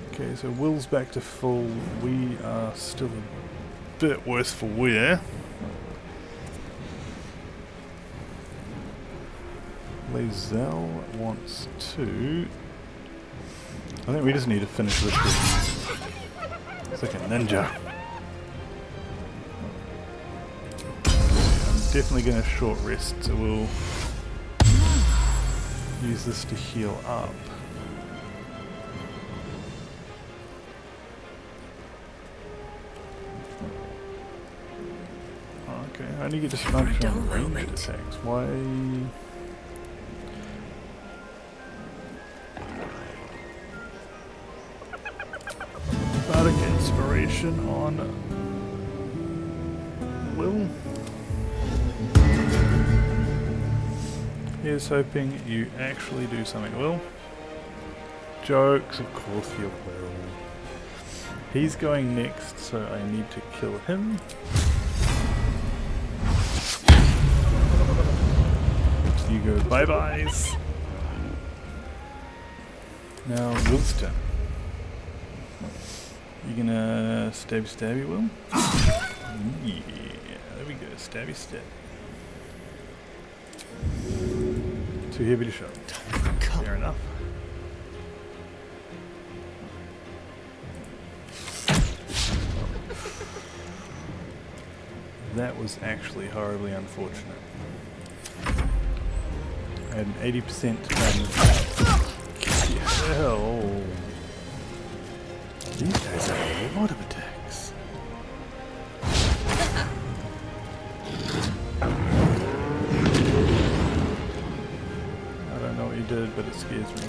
Okay, so Will's back to full. We are still a bit worse for wear. Lae'zel wants to... I think we just need to finish this one. It's like a ninja. Definitely going to short rest, so we'll use this to heal up. Okay, I only get disadvantage on ranged attacks. Why? Bardic inspiration on Wyll. Here's hoping you actually do something, Wyll. Jokes, of course you will. He's going next, so I need to kill him. You go bye-byes. Now Will's turn. You gonna stabby Wyll? Yeah, there we go, stabby. Too heavy to shot. Fair enough. That was actually horribly unfortunate. I had an 80% hell. These guys have a lot of attacks. Did, but it scares me.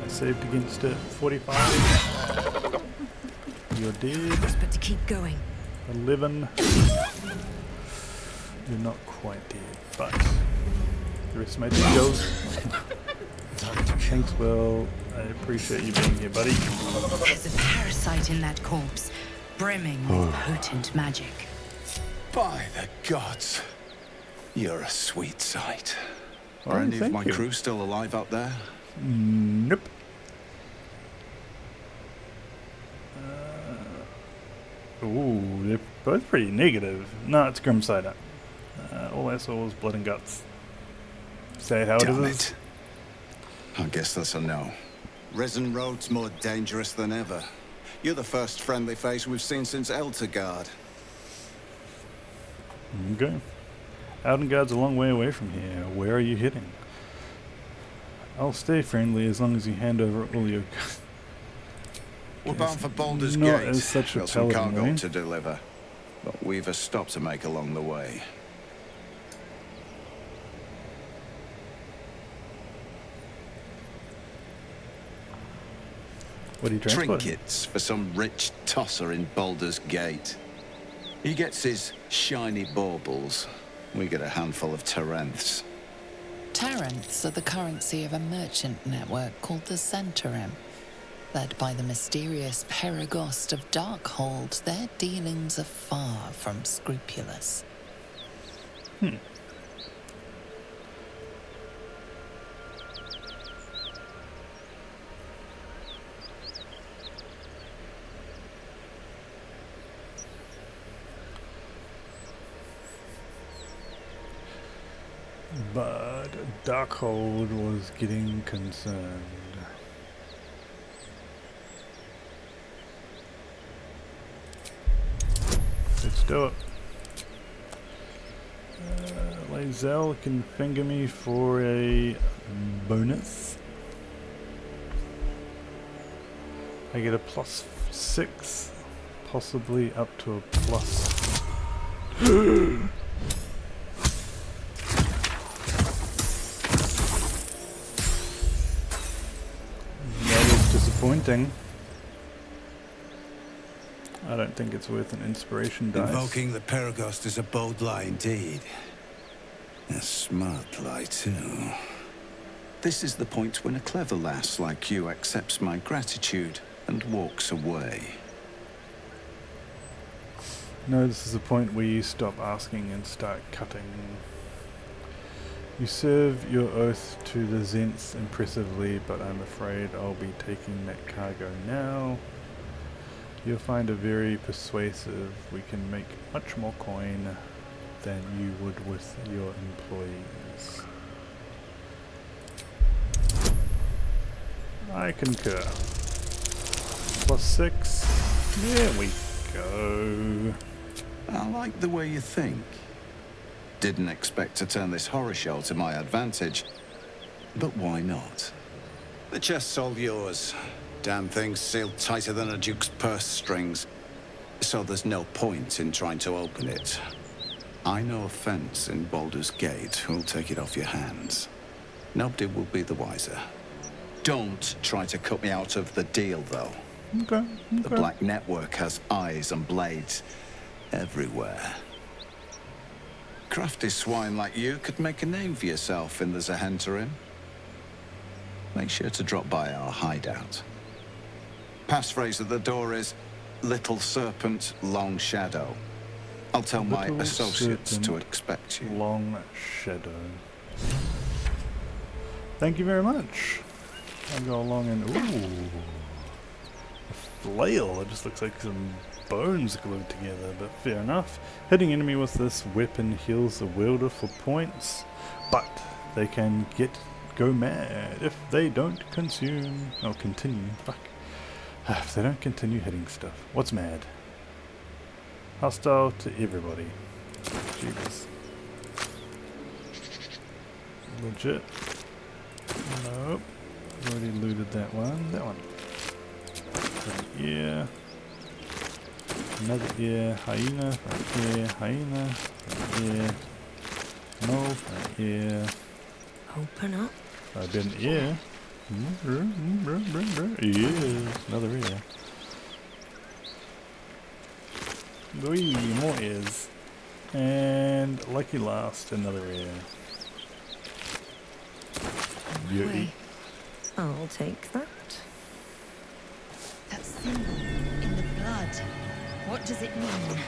I saved against it. 45. You're dead. But to keep going. 11. You're not quite dead, but the rest of my team goes. Thanks, Wyll. I appreciate you being here, buddy. There's a parasite in that corpse, brimming with potent magic. By the gods, you're a sweet sight. Are any of my crew still alive out there? Nope. Ooh, they're both pretty negative. No, it's Grimsider. All I saw was blood and guts. Say how Damn it is. I guess that's a no. Resin Road's more dangerous than ever. You're the first friendly face we've seen since Eltergard. Okay. Outengard's a long way away from here. Where are you heading? I'll stay friendly as long as you hand over all your... We're bound for Baldur's Not Gate. as such a Got some paladin, cargo eh? to deliver, but we've a stop to make along the way. What are you transporting? Trinkets for some rich tosser in Baldur's Gate. He gets his shiny baubles. We get a handful of Tarenths. Tarenths are the currency of a merchant network called the Centaurim. Led by the mysterious Perigost of Darkhold, their dealings are far from scrupulous. But Darkhold was getting concerned. Let's do it. Lae'zel can finger me for a bonus. I get a +6, possibly up to a plus. That is disappointing. I don't think it's worth an inspiration dice. Invoking the Paragost is a bold lie indeed. A smart lie too. This is the point when a clever lass like you accepts my gratitude and walks away. No, this is the point where you stop asking and start cutting. You serve your oath to the Zents impressively, but I'm afraid I'll be taking that cargo now. You'll find it very persuasive. We can make much more coin than you would with your employees. I concur. +6. There we go. I like the way you think. Didn't expect to turn this horror show to my advantage, but why not? The chest's all yours. Damn thing's sealed tighter than a duke's purse strings, so there's no point in trying to open it. I know a fence in Baldur's Gate who'll take it off your hands. Nobody will be the wiser. Don't try to cut me out of the deal, though. Okay. The Black Network has eyes and blades everywhere. Crafty swine like you could make a name for yourself in the Zahenterim. Make sure to drop by our hideout. Passphrase at the door is Little Serpent, Long Shadow. I'll tell my associates to expect you. Long Shadow. Thank you very much. I'll go along and ooh, a flail. It just looks like some bones glued together, but fair enough. Hitting enemy with this weapon heals the wielder for points, but they can go mad if they don't continue. Fuck. If they don't continue hitting stuff. What's mad? Hostile to everybody. Jesus. Legit. Nope. Already looted that one. That one. Right here. Another ear. Hyena. Right here. Hyena. Right here. No. Right here. Open up. I've been ear. Yeah. Another ear. Wee, more ears. And lucky last, another ear. Wait. I'll take that. That symbol in the blood. What does it mean?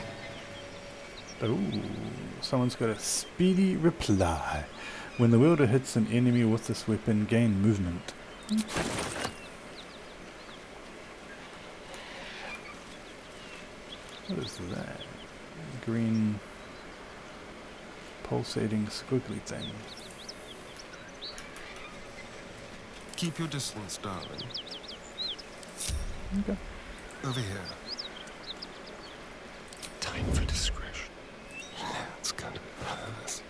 Oh, someone's got a speedy reply. When the wielder hits an enemy with this weapon, gain movement. What is that? Green pulsating squiggly thing. Keep your distance, darling. Okay. Over here. Time for discretion. Let's go to Paris.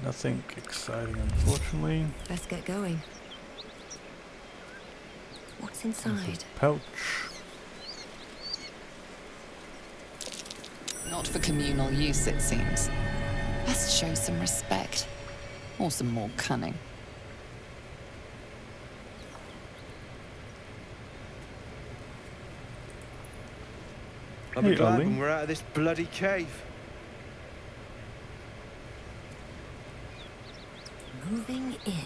Nothing exciting, unfortunately. Let's get going. What's inside? Pouch. Not for communal use, it seems. Let's show some respect. Or some more cunning. I'll be Hey, glad Ollie. when we're out of this bloody cave. Moving in.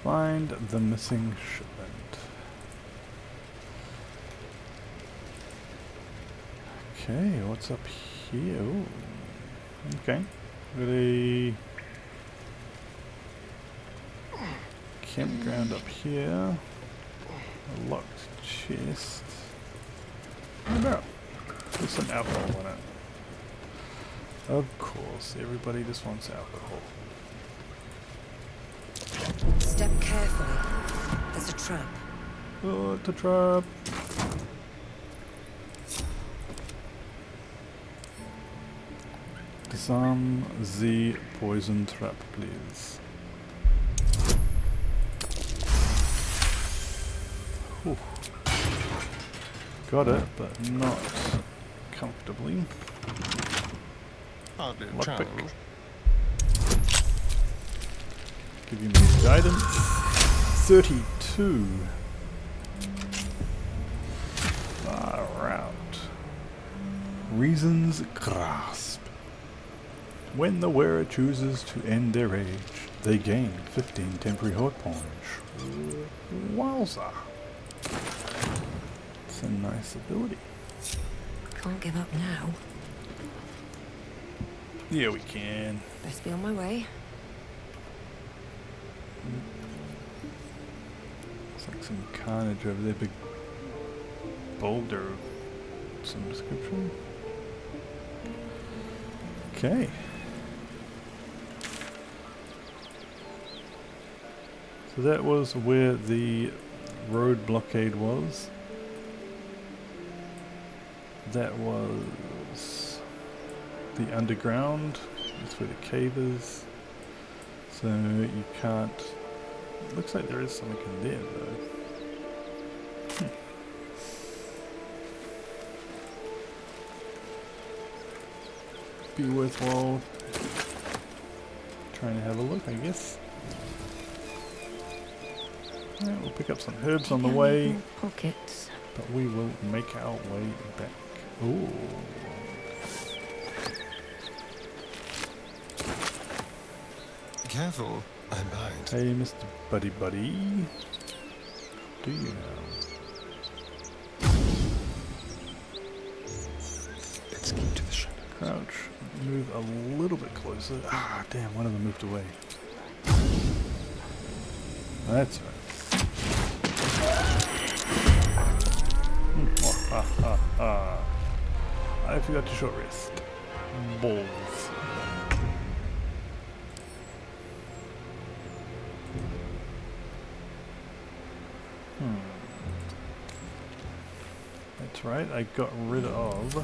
Find the missing shipment. Okay, what's up here? Ooh. Okay, got a campground up here. A locked chest. Oh no. There's some alcohol in it. Of course, everybody just wants alcohol. Step carefully. There's a trap. Oh, it's a trap. Disarm the poison trap, please. Whew. Got it, but not comfortably. Hardly a Lockpick. challenge. Give you more guidance. 32. Far out. Reason's Grasp. When the wearer chooses to end their age, they gain 15 temporary hot points. Wowza. It's a nice ability. Can't give up now. Yeah, we can. Best be on my way. It's like some carnage over there, big boulder of some description. Okay. So that was where the road blockade was. That was the underground. That's where the cave is. So you can't... Looks like there is something in there though. Be worthwhile trying to have a look, I guess. Alright, we'll pick up some herbs on the way. Pockets. But we will make our way back. Ooh. Careful, I'm behind. Hey, Mr. Buddy Buddy. Do you know? Let's keep to the shadow. Crouch. Move a little bit closer. Ah, damn, one of them moved away. That's right. I forgot to short rest. Balls. That's right, I got rid of...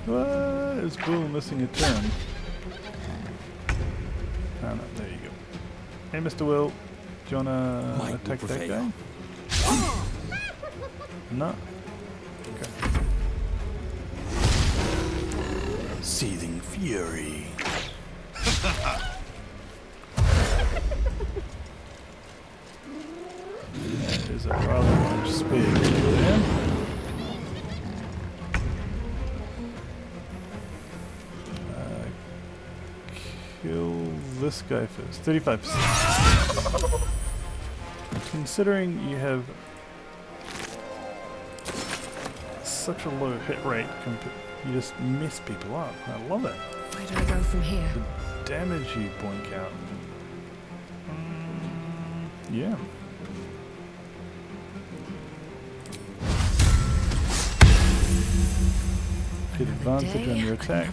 What? Is Wyll missing a turn? Oh no, there you go. Hey Mr. Wyll, do you wanna attack that guy? No? Okay. Seething Fury. That is a rather large spear there. Kill this guy first. 35%. Considering you have such a low hit rate, you just mess people up. I love it. Where do I go from here? The damage you boink out. Yeah. Get advantage on your attack.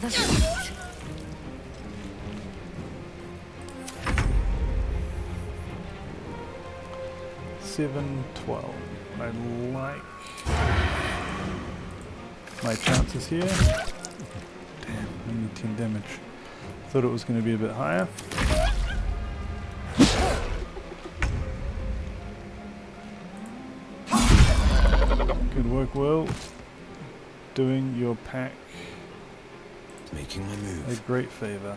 7-12. I like my chances here. Damn, only 10 damage. Thought it was going to be a bit higher. Good work, Wyll. Doing your pack Making my move. a great favor.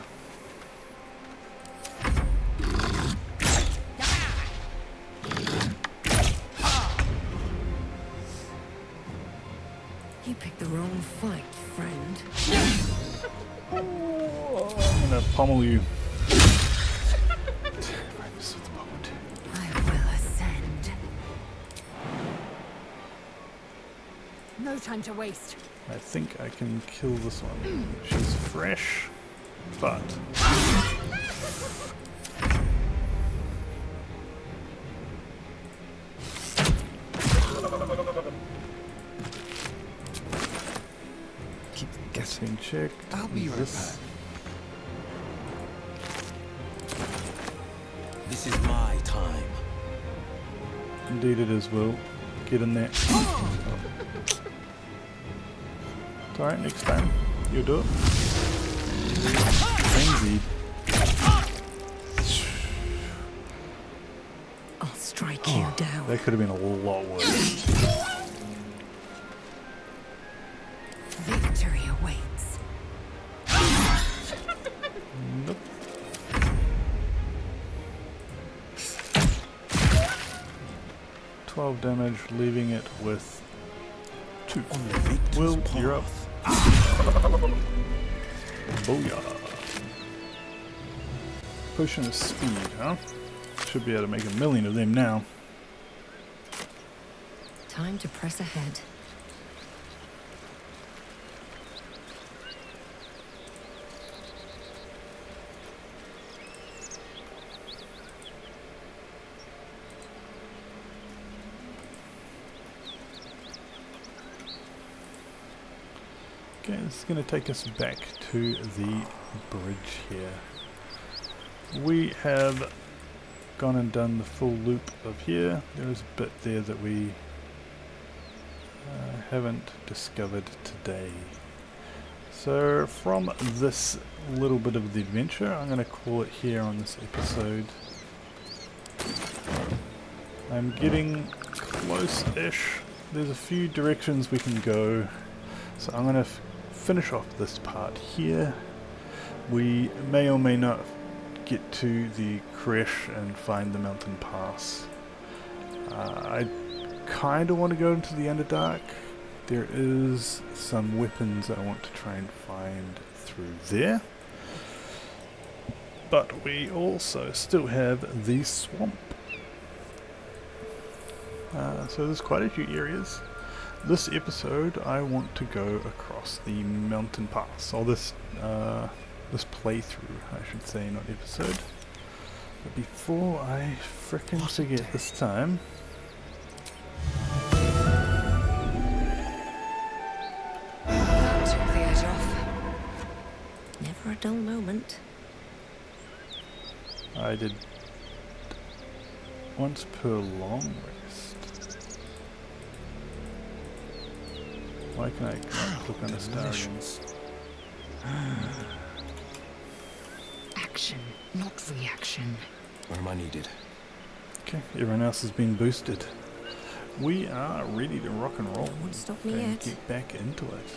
You picked the wrong fight, friend. Oh, I'm gonna pummel you. I miss with the bow too. I will ascend. No time to waste. I think I can kill this one. She's fresh, but... Keep guessing. Check. I'll be right back. This is my time. Indeed it is, Will. Get in there. It's alright, next time. You'll do it. Frenzy. I'll strike you down. That could have been a lot worse. Victory awaits. Nope. $12 damage, leaving it with 2. Will, you're up. Booyah. Potion of speed, huh? Should be able to make 1,000,000 of them now. Time to press ahead. Okay, this is going to take us back to the bridge here. We have gone and done the full loop of here. There is a bit there that we haven't discovered today. So from this little bit of the adventure, I'm going to call it here on this episode. I'm getting close-ish. There's a few directions we can go. So I'm going to finish off this part here. We may or may not get to the creche and find the mountain pass. I kind of want to go into the Underdark. There is some weapons I want to try and find through there. But we also still have the swamp. So there's quite a few areas. This episode I want to go across the mountain pass, or this playthrough I should say, not episode. But before I frickin' forget this time, Took the edge off. Never a dull moment. I did once per long rest. Why can I click on Astarion? Action, not reaction. Where am I needed? Okay, everyone else has been boosted. We are ready to rock and roll Won't stop me and yet. get back into it.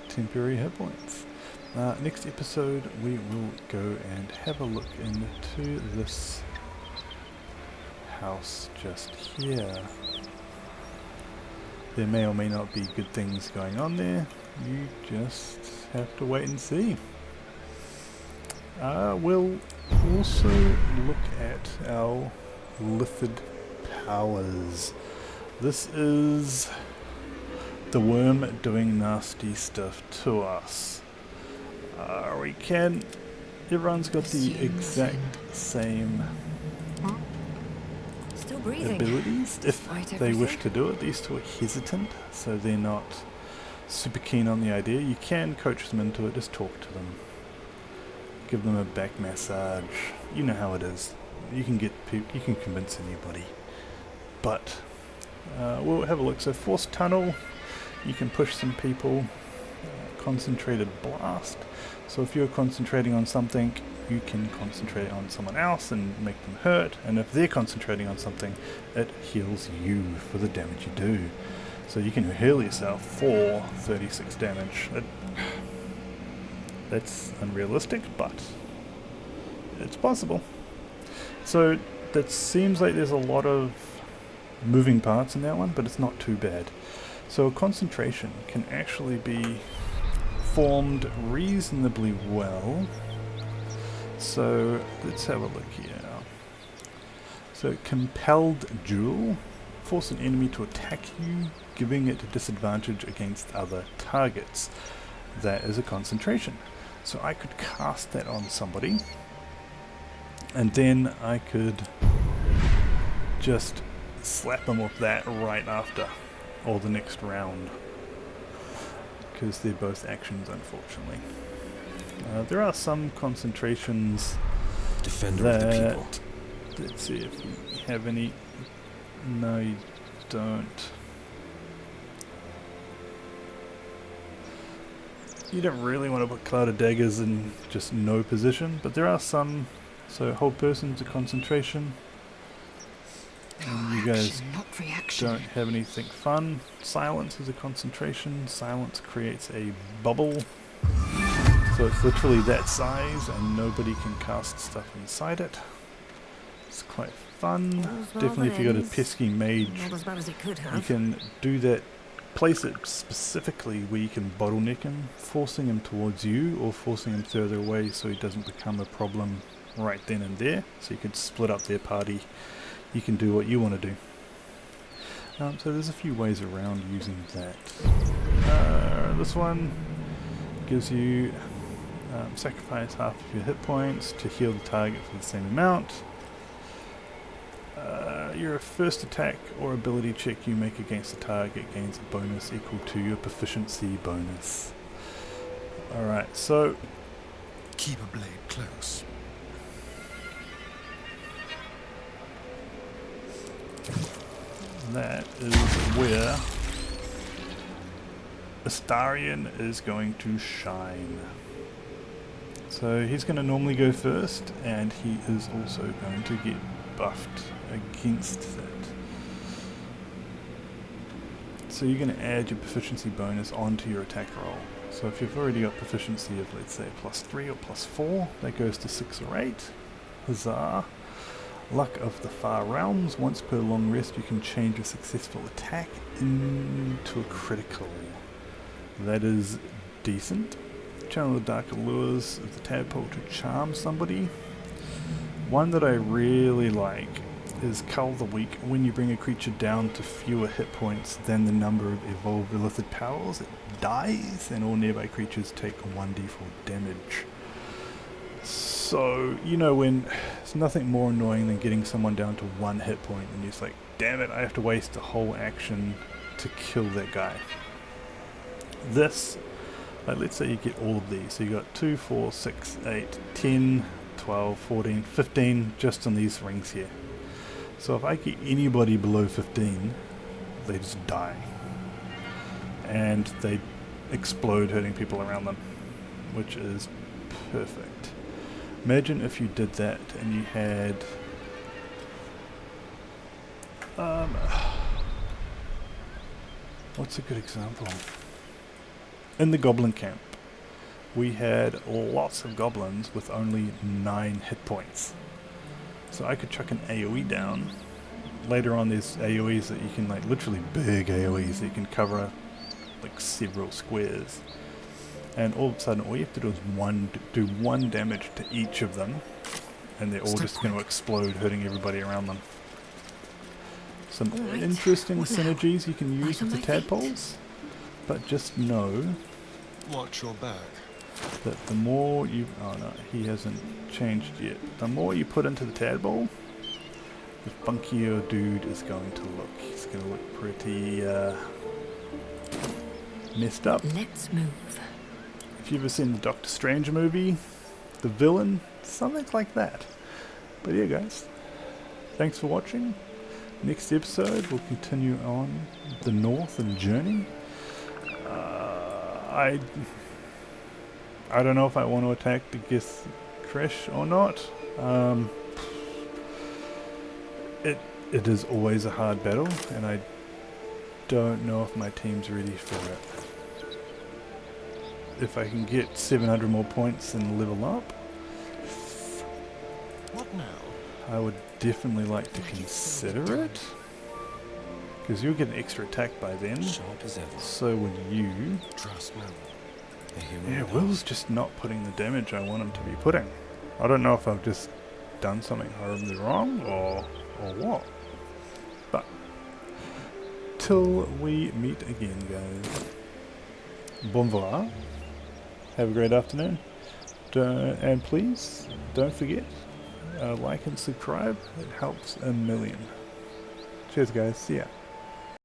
Temporary hit points. Next episode we will go and have a look into this house just here. There may or may not be good things going on there. You just have to wait and see. We'll also look at our Lithid powers. This is the worm doing nasty stuff to us. Everyone's got the exact same Still breathing. abilities if Despite they wish everything. to do it. These two are hesitant, so they're not super keen on the idea. You can coach them into it, just talk to them. Give them a back massage. You know how it is. You can convince anybody. But we'll have a look. So force tunnel, you can push some people. Concentrated blast. So if you're concentrating on something, you can concentrate on someone else and make them hurt. And if they're concentrating on something, it heals you for the damage you do. So you can heal yourself for 36 damage. That's unrealistic, but it's possible. So that seems like there's a lot of moving parts in that one, but it's not too bad. So concentration can actually be formed reasonably well. So let's have a look here. So compelled duel force an enemy to attack you, giving it a disadvantage against other targets. That is a concentration. So I could cast that on somebody, and then I could just slap them with that right after, or the next round, because they're both actions, unfortunately. There are some concentrations Defender that, of the people. let's see if you have any. No, you don't. You don't really want to put Cloud of Daggers in just no position, but there are some. So hold person's a concentration. And you guys don't have anything fun. Silence is a concentration. Silence creates a bubble. So it's literally that size and nobody can cast stuff inside it. It's quite fun. Definitely if you got a pesky mage, you can do that. Place it specifically where you can bottleneck him, forcing him towards you or forcing him further away so he doesn't become a problem right then and there. So you can split up their party. You can do what you want to do. So there's a few ways around using that. This one gives you sacrifice half of your hit points to heal the target for the same amount. Your first attack or ability check you make against the target gains a bonus equal to your proficiency bonus. Alright, so keep a blade close. That is where Astarion is going to shine. So he's going to normally go first, and he is also going to get buffed against that. So you're going to add your proficiency bonus onto your attack roll. So if you've already got proficiency of, let's say, +3 or +4, that goes to 6 or 8. Huzzah! Luck of the Far Realms. Once per long rest you can change a successful attack into a critical. That is decent. Channel the Dark Allures of the Tadpole to charm somebody. One that I really like is Cull the Weak. When you bring a creature down to fewer hit points than the number of evolved Illithid powers, it dies and all nearby creatures take 1d4 damage. So, you know, when there's nothing more annoying than getting someone down to 1 hit point and you're just like, damn it, I have to waste a whole action to kill that guy. This, like, let's say you get all of these. So you got 2, 4, 6, 8, 10, 12, 14, 15 just on these rings here. So if I get anybody below 15, they just die. And they explode hurting people around them, which is perfect. Imagine if you did that and you had what's a good example? In the goblin camp, we had lots of goblins with only 9 hit points. So I could chuck an AoE down. Later on there's AoEs that you can, like, literally big AoEs that you can cover like several squares. And all of a sudden all you have to do is do 1 damage to each of them, and they're all just going to explode, hurting everybody around them. Some interesting synergies you can use with the tadpoles, but just know Watch your back. that the more you... oh no, he hasn't changed yet. The more you put into the tadpole, the funkier dude is going to look. He's going to look pretty messed up. Let's move. If you've ever seen the Doctor Strange movie, the villain, something like that. But yeah, guys, thanks for watching. Next episode we'll continue on the north and journey. I don't know if I want to attack the Gith Kresh or not. It is always a hard battle, and I don't know if my team's ready for it. If I can get 700 more points and level up, What now? I would definitely like to consider it. Because you'll get an extra attack by then. Sharp as ever. So would you. Trust me. Yeah, Will's just not putting the damage I want him to be putting. I don't know if I've just done something horribly wrong or what. But until we meet again, guys. Bon voyage. Have a great afternoon. And please, don't forget, like and subscribe. It helps a million. Cheers, guys. See ya.